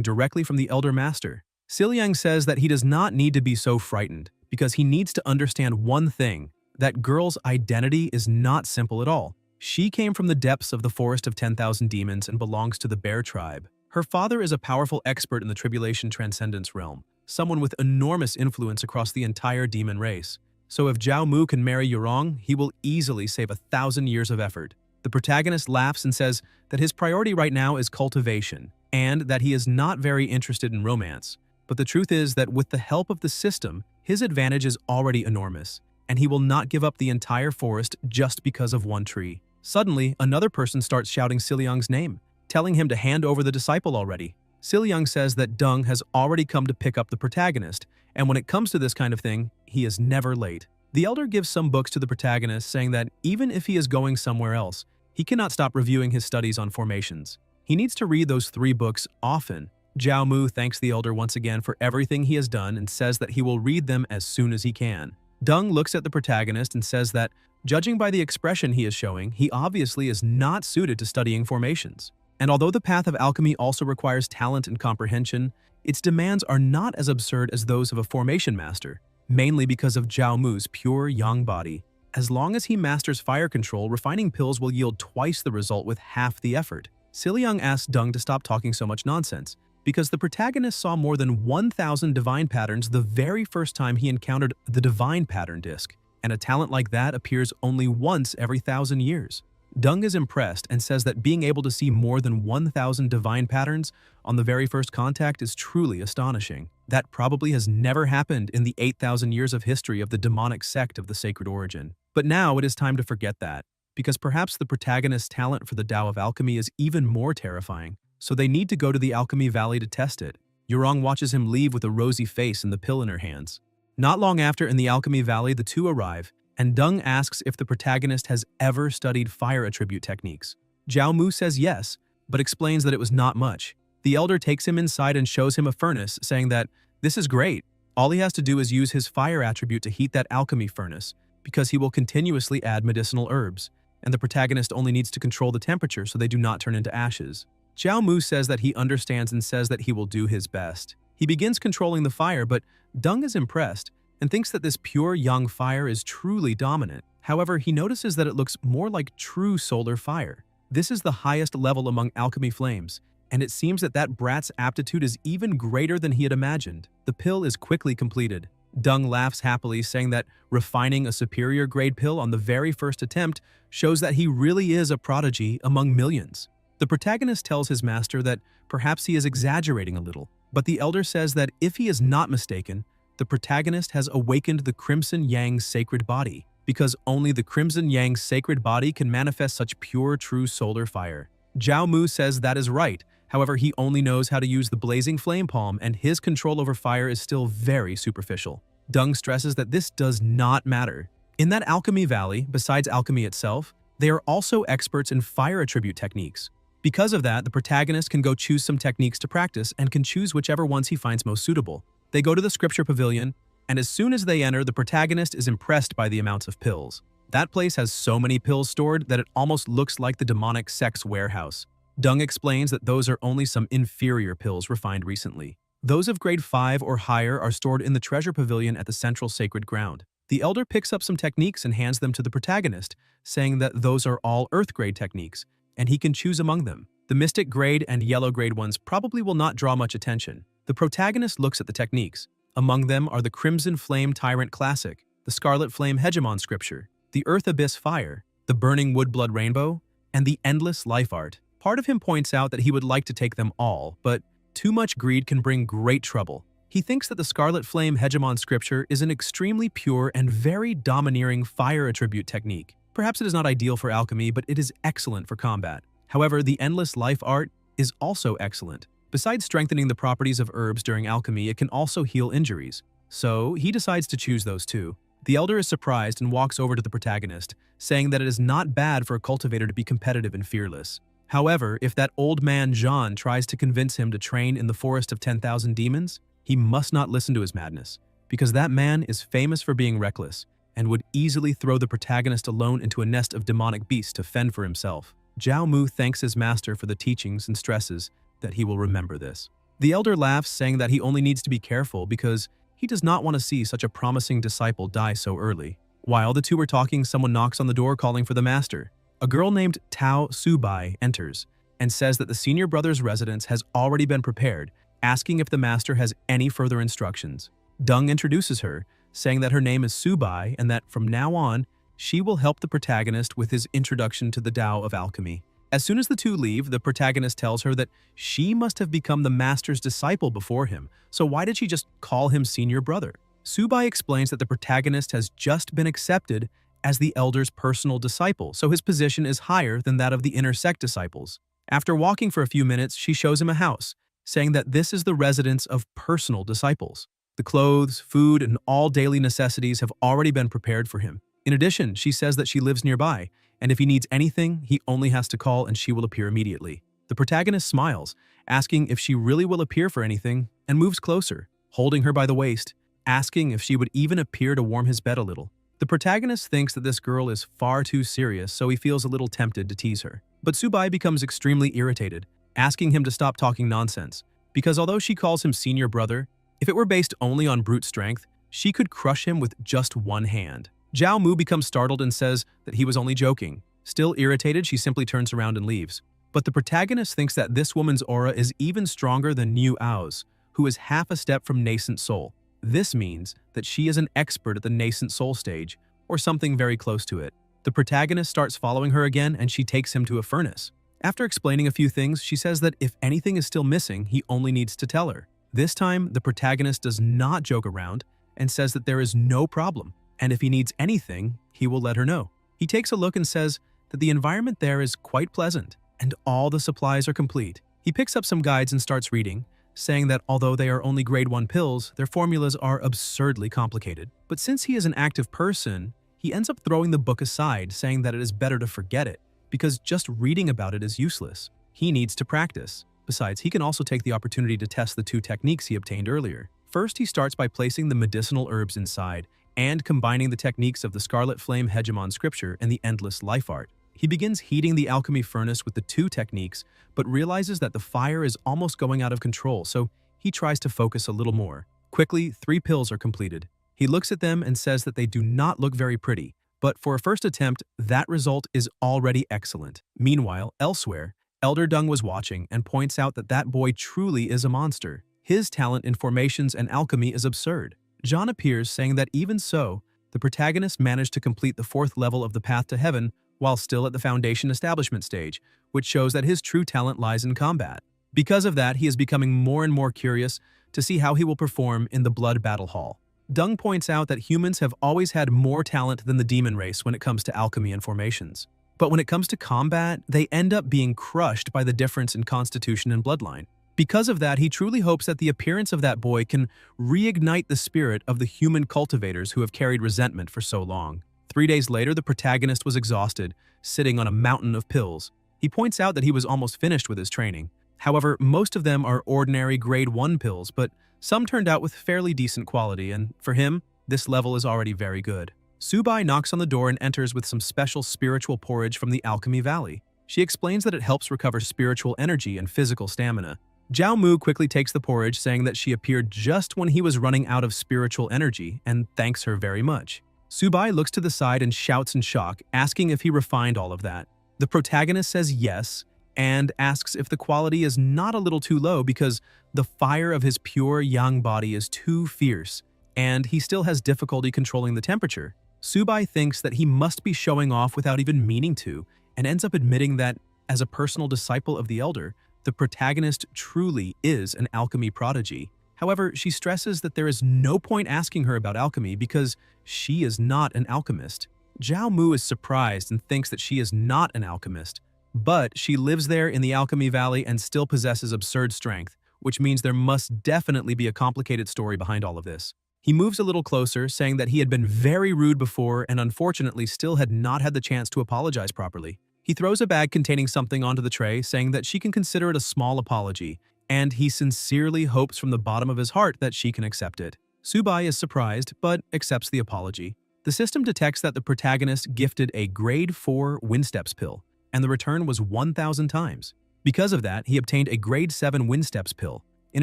directly from the elder master. Young says that he does not need to be so frightened because he needs to understand one thing, that girl's identity is not simple at all. She came from the depths of the forest of 10,000 demons and belongs to the bear tribe. Her father is a powerful expert in the tribulation transcendence realm, someone with enormous influence across the entire demon race. So if Zhao Mu can marry Yorong, he will easily save 1,000 years of effort. The protagonist laughs and says that his priority right now is cultivation, and that he is not very interested in romance. But the truth is that with the help of the system, his advantage is already enormous, and he will not give up the entire forest just because of one tree. Suddenly, another person starts shouting Young's name, telling him to hand over the disciple already. Young says that Dung has already come to pick up the protagonist, and when it comes to this kind of thing, he is never late. The elder gives some books to the protagonist, saying that even if he is going somewhere else, he cannot stop reviewing his studies on formations. He needs to read those 3 books often. Zhao Mu thanks the elder once again for everything he has done and says that he will read them as soon as he can. Dung looks at the protagonist and says that, judging by the expression he is showing, he obviously is not suited to studying formations. And although the path of alchemy also requires talent and comprehension, its demands are not as absurd as those of a formation master, mainly because of Zhao Mu's pure yang body. As long as he masters fire control, refining pills will yield twice the result with half the effort. Young asks Dung to stop talking so much nonsense, because the protagonist saw more than 1,000 divine patterns the very first time he encountered the divine pattern disc, and a talent like that appears only once every 1,000 years. Dung is impressed and says that being able to see more than 1,000 divine patterns on the very first contact is truly astonishing. That probably has never happened in the 8,000 years of history of the demonic sect of the sacred origin. But now it is time to forget that, because perhaps the protagonist's talent for the Tao of alchemy is even more terrifying, so they need to go to the alchemy valley to test it. Yorong watches him leave with a rosy face and the pill in her hands. Not long after, in the alchemy valley, the two arrive, and Dung asks if the protagonist has ever studied fire attribute techniques. Zhao Mu says yes, but explains that it was not much. The elder takes him inside and shows him a furnace, saying that this is great. All he has to do is use his fire attribute to heat that alchemy furnace, because he will continuously add medicinal herbs, and the protagonist only needs to control the temperature so they do not turn into ashes. Zhao Mu says that he understands and says that he will do his best. He begins controlling the fire, but Dung is impressed and thinks that this pure yang fire is truly dominant. However, he notices that it looks more like true solar fire. This is the highest level among alchemy flames, and it seems that that brat's aptitude is even greater than he had imagined. The pill is quickly completed. Dung laughs happily, saying that refining a superior grade pill on the very first attempt shows that he really is a prodigy among millions. The protagonist tells his master that perhaps he is exaggerating a little, but the elder says that if he is not mistaken, the protagonist has awakened the Crimson Yang's sacred body, because only the Crimson Yang's sacred body can manifest such pure, true solar fire. Zhao Mu says that is right, however he only knows how to use the blazing flame palm and his control over fire is still very superficial. Dung stresses that this does not matter. In that alchemy valley, besides alchemy itself, they are also experts in fire attribute techniques. Because of that, the protagonist can go choose some techniques to practice and can choose whichever ones he finds most suitable. They go to the scripture pavilion, and as soon as they enter, the protagonist is impressed by the amounts of pills. That place has so many pills stored that it almost looks like the demonic sect's warehouse. Dung explains that those are only some inferior pills refined recently. Those of grade 5 or higher are stored in the treasure pavilion at the central sacred ground. The elder picks up some techniques and hands them to the protagonist, saying that those are all earth grade techniques, and he can choose among them. The mystic grade and yellow grade ones probably will not draw much attention. The protagonist looks at the techniques. Among them are the Crimson Flame Tyrant Classic, the Scarlet Flame Hegemon Scripture, the Earth Abyss Fire, the Burning Wood Blood Rainbow, and the Endless Life Art. Part of him points out that he would like to take them all, but too much greed can bring great trouble. He thinks that the Scarlet Flame Hegemon scripture is an extremely pure and very domineering fire attribute technique. Perhaps it is not ideal for alchemy, but it is excellent for combat. However, the Endless Life art is also excellent. Besides strengthening the properties of herbs during alchemy, it can also heal injuries. So, he decides to choose those two. The elder is surprised and walks over to the protagonist, saying that it is not bad for a cultivator to be competitive and fearless. However, if that old man Jean tries to convince him to train in the Forest of 10,000 Demons, he must not listen to his madness, because that man is famous for being reckless and would easily throw the protagonist alone into a nest of demonic beasts to fend for himself. Zhao Mu thanks his master for the teachings and stresses that he will remember this. The elder laughs, saying that he only needs to be careful because he does not want to see such a promising disciple die so early. While the two are talking, someone knocks on the door calling for the master. A girl named Tao Subai enters and says that the senior brother's residence has already been prepared, asking if the master has any further instructions. Dung introduces her, saying that her name is Subai and that from now on, she will help the protagonist with his introduction to the Tao of alchemy. As soon as the two leave, the protagonist tells her that she must have become the master's disciple before him, so why did she just call him senior brother? Subai explains that the protagonist has just been accepted as the elder's personal disciple, so his position is higher than that of the inner sect disciples. After walking for a few minutes, she shows him a house, saying that this is the residence of personal disciples. The clothes, food, and all daily necessities have already been prepared for him. In addition, she says that she lives nearby, and if he needs anything, he only has to call and she will appear immediately. The protagonist smiles, asking if she really will appear for anything, and moves closer, holding her by the waist, asking if she would even appear to warm his bed a little. The protagonist thinks that this girl is far too serious, so he feels a little tempted to tease her. But Subai becomes extremely irritated, asking him to stop talking nonsense, because although she calls him senior brother, if it were based only on brute strength, she could crush him with just one hand. Zhao Mu becomes startled and says that he was only joking. Still irritated, she simply turns around and leaves. But the protagonist thinks that this woman's aura is even stronger than Niu Ao's, who is half a step from nascent soul. This means that she is an expert at the nascent soul stage, or something very close to it. The protagonist starts following her again and she takes him to a furnace. After explaining a few things, she says that if anything is still missing, he only needs to tell her. This time, the protagonist does not joke around and says that there is no problem, and if he needs anything, he will let her know. He takes a look and says that the environment there is quite pleasant, and all the supplies are complete. He picks up some guides and starts reading, saying that although they are only grade 1 pills, their formulas are absurdly complicated. But since he is an active person, he ends up throwing the book aside, saying that it is better to forget it, because just reading about it is useless. He needs to practice. Besides, he can also take the opportunity to test the two techniques he obtained earlier. First, he starts by placing the medicinal herbs inside and combining the techniques of the Scarlet Flame Hegemon scripture and the Endless Life art. He begins heating the alchemy furnace with the two techniques, but realizes that the fire is almost going out of control, so he tries to focus a little more. Quickly, 3 pills are completed. He looks at them and says that they do not look very pretty, but for a first attempt, that result is already excellent. Meanwhile, elsewhere, Elder Dung was watching and points out that that boy truly is a monster. His talent in formations and alchemy is absurd. John appears, saying that even so, the protagonist managed to complete the 4th level of the path to heaven while still at the foundation establishment stage, which shows that his true talent lies in combat. Because of that, he is becoming more and more curious to see how he will perform in the Blood Battle Hall. Dung points out that humans have always had more talent than the demon race when it comes to alchemy and formations. But when it comes to combat, they end up being crushed by the difference in constitution and bloodline. Because of that, he truly hopes that the appearance of that boy can reignite the spirit of the human cultivators who have carried resentment for so long. 3 days later, the protagonist was exhausted, sitting on a mountain of pills. He points out that he was almost finished with his training. However, most of them are ordinary grade 1 pills, but some turned out with fairly decent quality, and for him, this level is already very good. Subai knocks on the door and enters with some special spiritual porridge from the Alchemy Valley. She explains that it helps recover spiritual energy and physical stamina. Zhao Mu quickly takes the porridge, saying that she appeared just when he was running out of spiritual energy, and thanks her very much. Subai looks to the side and shouts in shock, asking if he refined all of that. The protagonist says yes, and asks if the quality is not a little too low because the fire of his pure yang body is too fierce, and he still has difficulty controlling the temperature. Subai thinks that he must be showing off without even meaning to, and ends up admitting that, as a personal disciple of the Elder, the protagonist truly is an alchemy prodigy. However, she stresses that there is no point asking her about alchemy because she is not an alchemist. Zhao Mu is surprised and thinks that she is not an alchemist, but she lives there in the Alchemy Valley and still possesses absurd strength, which means there must definitely be a complicated story behind all of this. He moves a little closer, saying that he had been very rude before and unfortunately still had not had the chance to apologize properly. He throws a bag containing something onto the tray, saying that she can consider it a small apology, and he sincerely hopes from the bottom of his heart that she can accept it. Subai is surprised, but accepts the apology. The system detects that the protagonist gifted a grade 4 Windsteps pill, and the return was 1,000 times. Because of that, he obtained a grade 7 Windsteps pill. In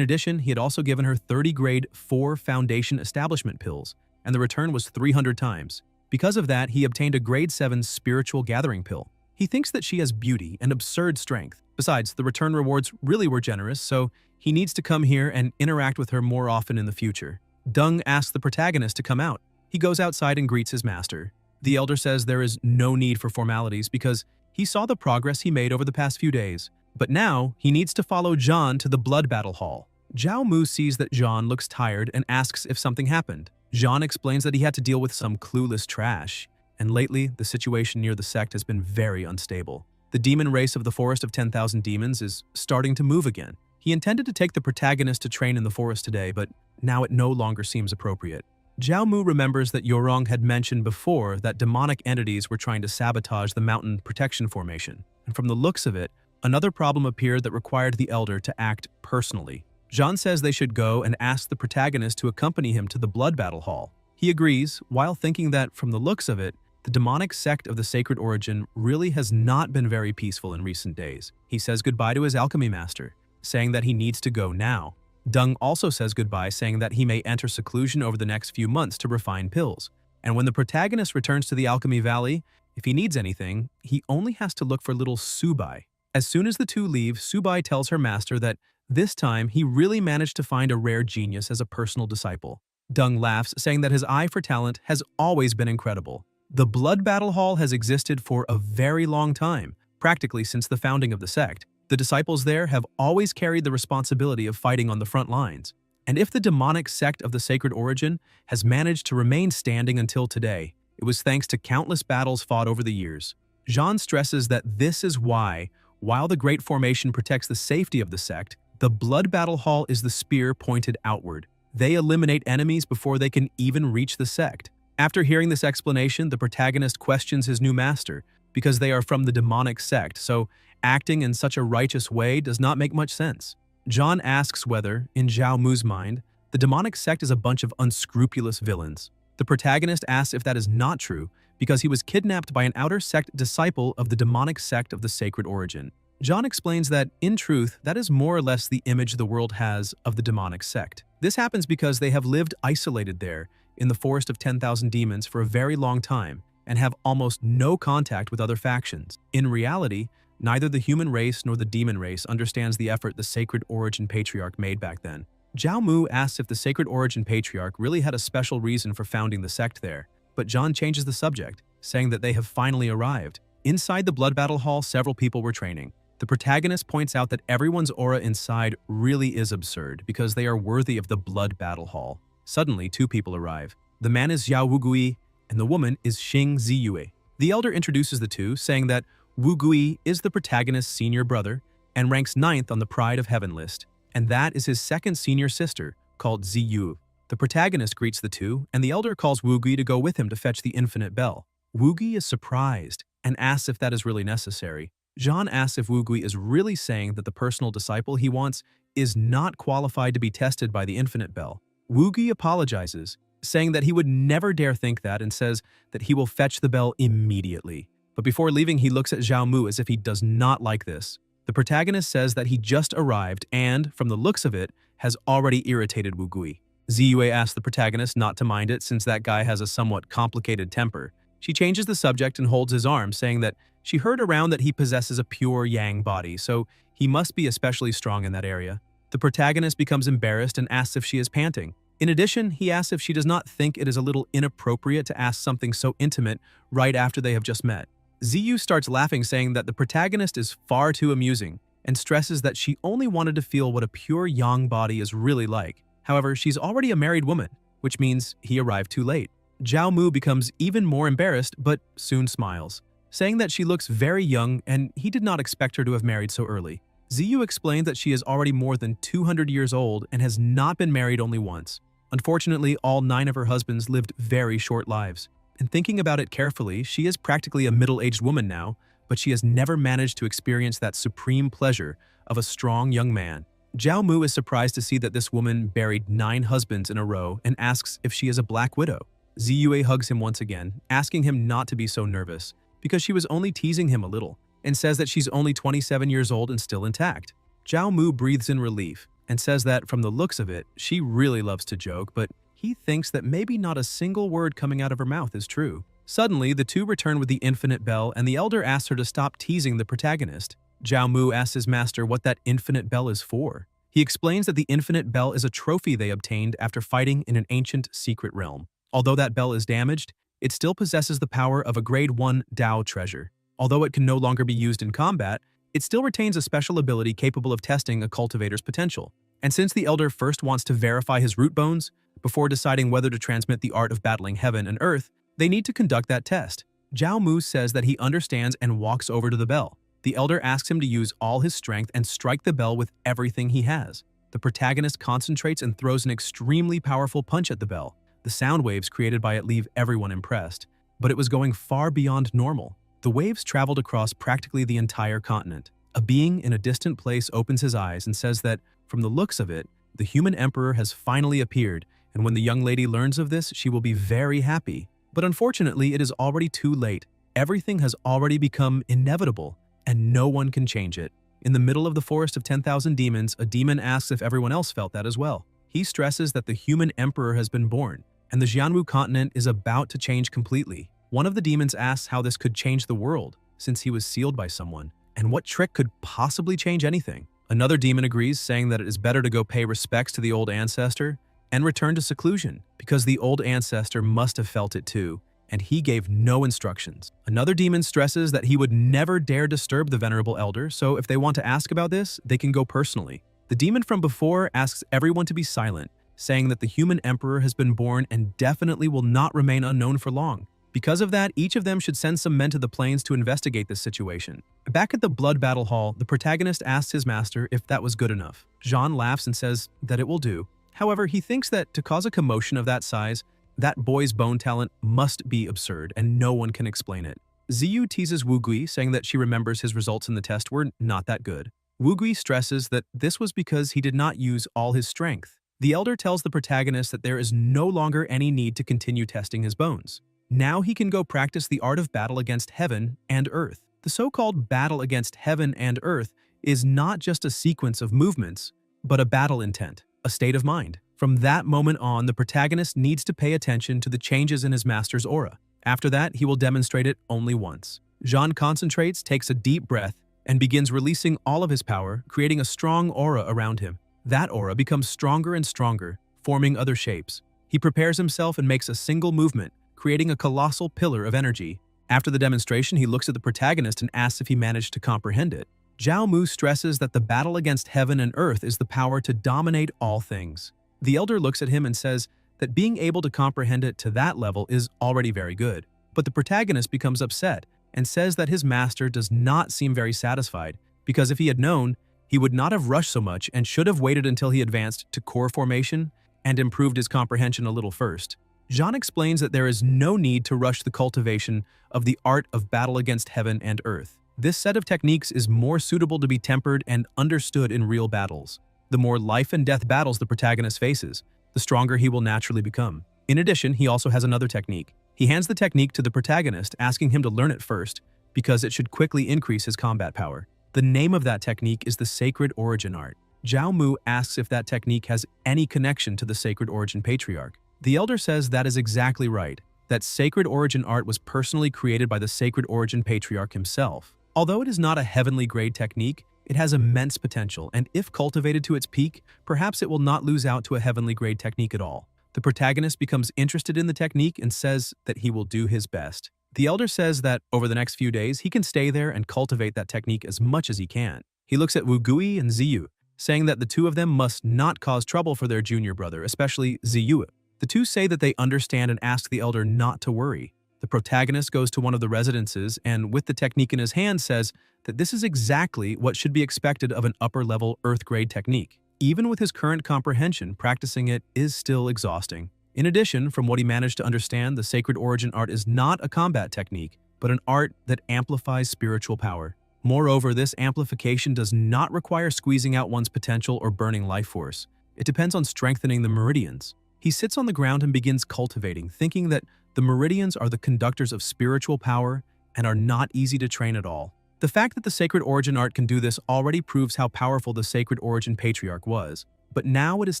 addition, he had also given her 30 grade 4 Foundation Establishment pills, and the return was 300 times. Because of that, he obtained a grade 7 Spiritual Gathering pill. He thinks that she has beauty and absurd strength. Besides, the return rewards really were generous, so he needs to come here and interact with her more often in the future. Dung asks the protagonist to come out. He goes outside and greets his master. The elder says there is no need for formalities because he saw the progress he made over the past few days. But now, he needs to follow John to the Blood Battle Hall. Zhao Mu sees that John looks tired and asks if something happened. John explains that he had to deal with some clueless trash, and lately, the situation near the sect has been very unstable. The demon race of the Forest of 10,000 Demons is starting to move again. He intended to take the protagonist to train in the forest today, but now it no longer seems appropriate. Zhao Mu remembers that Yorong had mentioned before that demonic entities were trying to sabotage the mountain protection formation, and from the looks of it, another problem appeared that required the elder to act personally. Jean says they should go and ask the protagonist to accompany him to the Blood Battle Hall. He agrees, while thinking that, from the looks of it, the demonic sect of the Sacred Origin really has not been very peaceful in recent days. He says goodbye to his alchemy master, saying that he needs to go now. Dung also says goodbye, saying that he may enter seclusion over the next few months to refine pills. And when the protagonist returns to the Alchemy Valley, if he needs anything, he only has to look for little Subai. As soon as the two leave, Subai tells her master that this time he really managed to find a rare genius as a personal disciple. Dung laughs, saying that his eye for talent has always been incredible. The Blood Battle Hall has existed for a very long time, practically since the founding of the sect. The disciples there have always carried the responsibility of fighting on the front lines. And if the demonic sect of the Sacred Origin has managed to remain standing until today, it was thanks to countless battles fought over the years. Jean stresses that this is why, while the Great Formation protects the safety of the sect, the Blood Battle Hall is the spear pointed outward. They eliminate enemies before they can even reach the sect. After hearing this explanation, the protagonist questions his new master, because they are from the demonic sect, so acting in such a righteous way does not make much sense. John asks whether, in Zhao Mu's mind, the demonic sect is a bunch of unscrupulous villains. The protagonist asks if that is not true, because he was kidnapped by an outer sect disciple of the demonic sect of the Sacred Origin. John explains that, in truth, that is more or less the image the world has of the demonic sect. This happens because they have lived isolated there, in the Forest of 10,000 Demons for a very long time, and have almost no contact with other factions. In reality, neither the human race nor the demon race understands the effort the Sacred Origin Patriarch made back then. Zhao Mu asks if the Sacred Origin Patriarch really had a special reason for founding the sect there, but John changes the subject, saying that they have finally arrived. Inside the Blood Battle Hall, several people were training. The protagonist points out that everyone's aura inside really is absurd because they are worthy of the Blood Battle Hall. Suddenly, two people arrive. The man is Yao Wugui, and the woman is Xing Ziyue. The elder introduces the two, saying that Wugui is the protagonist's senior brother and ranks 9th on the Pride of Heaven list, and that is his second senior sister, called Ziyu. The protagonist greets the two, and the elder calls Wugui to go with him to fetch the infinite bell. Wugui is surprised and asks if that is really necessary. Jean asks if Wugui is really saying that the personal disciple he wants is not qualified to be tested by the infinite bell. Wugui apologizes, saying that he would never dare think that and says that he will fetch the bell immediately. But before leaving, he looks at Zhao Mu as if he does not like this. The protagonist says that he just arrived and, from the looks of it, has already irritated Wugui. Ziyue asks the protagonist not to mind it since that guy has a somewhat complicated temper. She changes the subject and holds his arm, saying that she heard around that he possesses a pure yang body, so he must be especially strong in that area. The protagonist becomes embarrassed and asks if she is panting. In addition, he asks if she does not think it is a little inappropriate to ask something so intimate right after they have just met. Ziyu starts laughing, saying that the protagonist is far too amusing, and stresses that she only wanted to feel what a pure yang body is really like. However, she's already a married woman, which means he arrived too late. Zhao Mu becomes even more embarrassed but soon smiles, saying that she looks very young and he did not expect her to have married so early. Ziyu explains that she is already more than 200 years old and has not been married only once. Unfortunately, all 9 of her husbands lived very short lives. And thinking about it carefully, she is practically a middle-aged woman now, but she has never managed to experience that supreme pleasure of a strong young man. Zhao Mu is surprised to see that this woman buried 9 husbands in a row and asks if she is a black widow. Ziyue hugs him once again, asking him not to be so nervous, because she was only teasing him a little, and says that she's only 27 years old and still intact. Zhao Mu breathes in relief and says that from the looks of it, she really loves to joke, but he thinks that maybe not a single word coming out of her mouth is true. Suddenly, the two return with the infinite bell, and the elder asks her to stop teasing the protagonist. Zhao Mu asks his master what that infinite bell is for. He explains that the infinite bell is a trophy they obtained after fighting in an ancient secret realm. Although that bell is damaged, it still possesses the power of a grade 1 Dao treasure. Although it can no longer be used in combat, it still retains a special ability capable of testing a cultivator's potential. And since the elder first wants to verify his root bones, before deciding whether to transmit the art of battling heaven and earth, they need to conduct that test. Zhao Mu says that he understands and walks over to the bell. The elder asks him to use all his strength and strike the bell with everything he has. The protagonist concentrates and throws an extremely powerful punch at the bell. The sound waves created by it leave everyone impressed, but it was going far beyond normal. The waves traveled across practically the entire continent. A being in a distant place opens his eyes and says that, from the looks of it, the human emperor has finally appeared, and when the young lady learns of this, she will be very happy. But unfortunately, it is already too late. Everything has already become inevitable, and no one can change it. In the middle of the forest of 10,000 demons, a demon asks if everyone else felt that as well. He stresses that the human emperor has been born, and the Jianwu continent is about to change completely. One of the demons asks how this could change the world, since he was sealed by someone, and what trick could possibly change anything. Another demon agrees, saying that it is better to go pay respects to the old ancestor and return to seclusion, because the old ancestor must have felt it too, and he gave no instructions. Another demon stresses that he would never dare disturb the venerable elder, so if they want to ask about this, they can go personally. The demon from before asks everyone to be silent, saying that the human emperor has been born and definitely will not remain unknown for long. Because of that, each of them should send some men to the plains to investigate this situation. Back at the blood battle hall, the protagonist asks his master if that was good enough. Jean laughs and says that it will do. However, he thinks that to cause a commotion of that size, that boy's bone talent must be absurd and no one can explain it. Ziyu teases Wu Gui, saying that she remembers his results in the test were not that good. Wu Gui stresses that this was because he did not use all his strength. The elder tells the protagonist that there is no longer any need to continue testing his bones. Now he can go practice the art of battle against heaven and earth. The so-called battle against heaven and earth is not just a sequence of movements, but a battle intent, a state of mind. From that moment on, the protagonist needs to pay attention to the changes in his master's aura. After that, he will demonstrate it only once. Jean concentrates, takes a deep breath, and begins releasing all of his power, creating a strong aura around him. That aura becomes stronger and stronger, forming other shapes. He prepares himself and makes a single movement, creating a colossal pillar of energy. After the demonstration, he looks at the protagonist and asks if he managed to comprehend it. Zhao Mu stresses that the battle against heaven and earth is the power to dominate all things. The elder looks at him and says that being able to comprehend it to that level is already very good. But the protagonist becomes upset and says that his master does not seem very satisfied, because if he had known, he would not have rushed so much and should have waited until he advanced to core formation and improved his comprehension a little first. Jean explains that there is no need to rush the cultivation of the art of battle against heaven and earth. This set of techniques is more suitable to be tempered and understood in real battles. The more life and death battles the protagonist faces, the stronger he will naturally become. In addition, he also has another technique. He hands the technique to the protagonist, asking him to learn it first, because it should quickly increase his combat power. The name of that technique is the Sacred Origin Art. Zhao Mu asks if that technique has any connection to the Sacred Origin Patriarch. The elder says that is exactly right, that Sacred Origin Art was personally created by the Sacred Origin Patriarch himself. Although it is not a heavenly grade technique, it has immense potential, and if cultivated to its peak, perhaps it will not lose out to a heavenly grade technique at all. The protagonist becomes interested in the technique and says that he will do his best. The elder says that over the next few days, he can stay there and cultivate that technique as much as he can. He looks at Wu Gui and Ziyu, saying that the two of them must not cause trouble for their junior brother, especially Ziyue. The two say that they understand and ask the elder not to worry. The protagonist goes to one of the residences and, with the technique in his hand, says that this is exactly what should be expected of an upper-level Earth-grade technique. Even with his current comprehension, practicing it is still exhausting. In addition, from what he managed to understand, the Sacred Origin art is not a combat technique, but an art that amplifies spiritual power. Moreover, this amplification does not require squeezing out one's potential or burning life force. It depends on strengthening the meridians. He sits on the ground and begins cultivating, thinking that the meridians are the conductors of spiritual power and are not easy to train at all. The fact that the Sacred Origin art can do this already proves how powerful the Sacred Origin Patriarch was. But now it is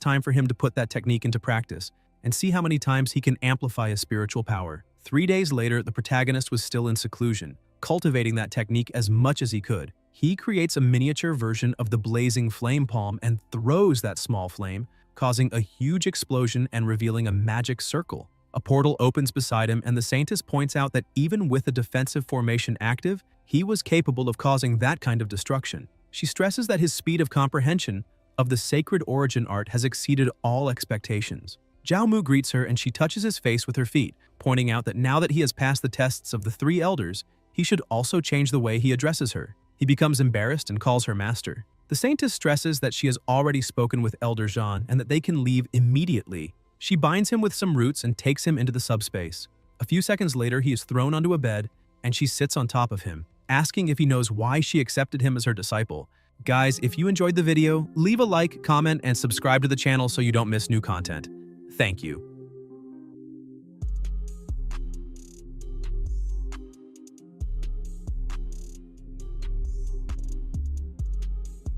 time for him to put that technique into practice and see how many times he can amplify his spiritual power. 3 days later, the protagonist was still in seclusion, cultivating that technique as much as he could. He creates a miniature version of the blazing flame palm and throws that small flame, causing a huge explosion and revealing a magic circle. A portal opens beside him, and the Saintess points out that even with a defensive formation active, he was capable of causing that kind of destruction. She stresses that his speed of comprehension of the Sacred Origin art has exceeded all expectations. Zhao Mu greets her and she touches his face with her feet, pointing out that now that he has passed the tests of the 3 elders, he should also change the way he addresses her. He becomes embarrassed and calls her master. The Saintess stresses that she has already spoken with Elder Zhan and that they can leave immediately. She binds him with some roots and takes him into the subspace. A few seconds later, he is thrown onto a bed and she sits on top of him, asking if he knows why she accepted him as her disciple. Guys, if you enjoyed the video, leave a like, comment, and subscribe to the channel so you don't miss new content. Thank you.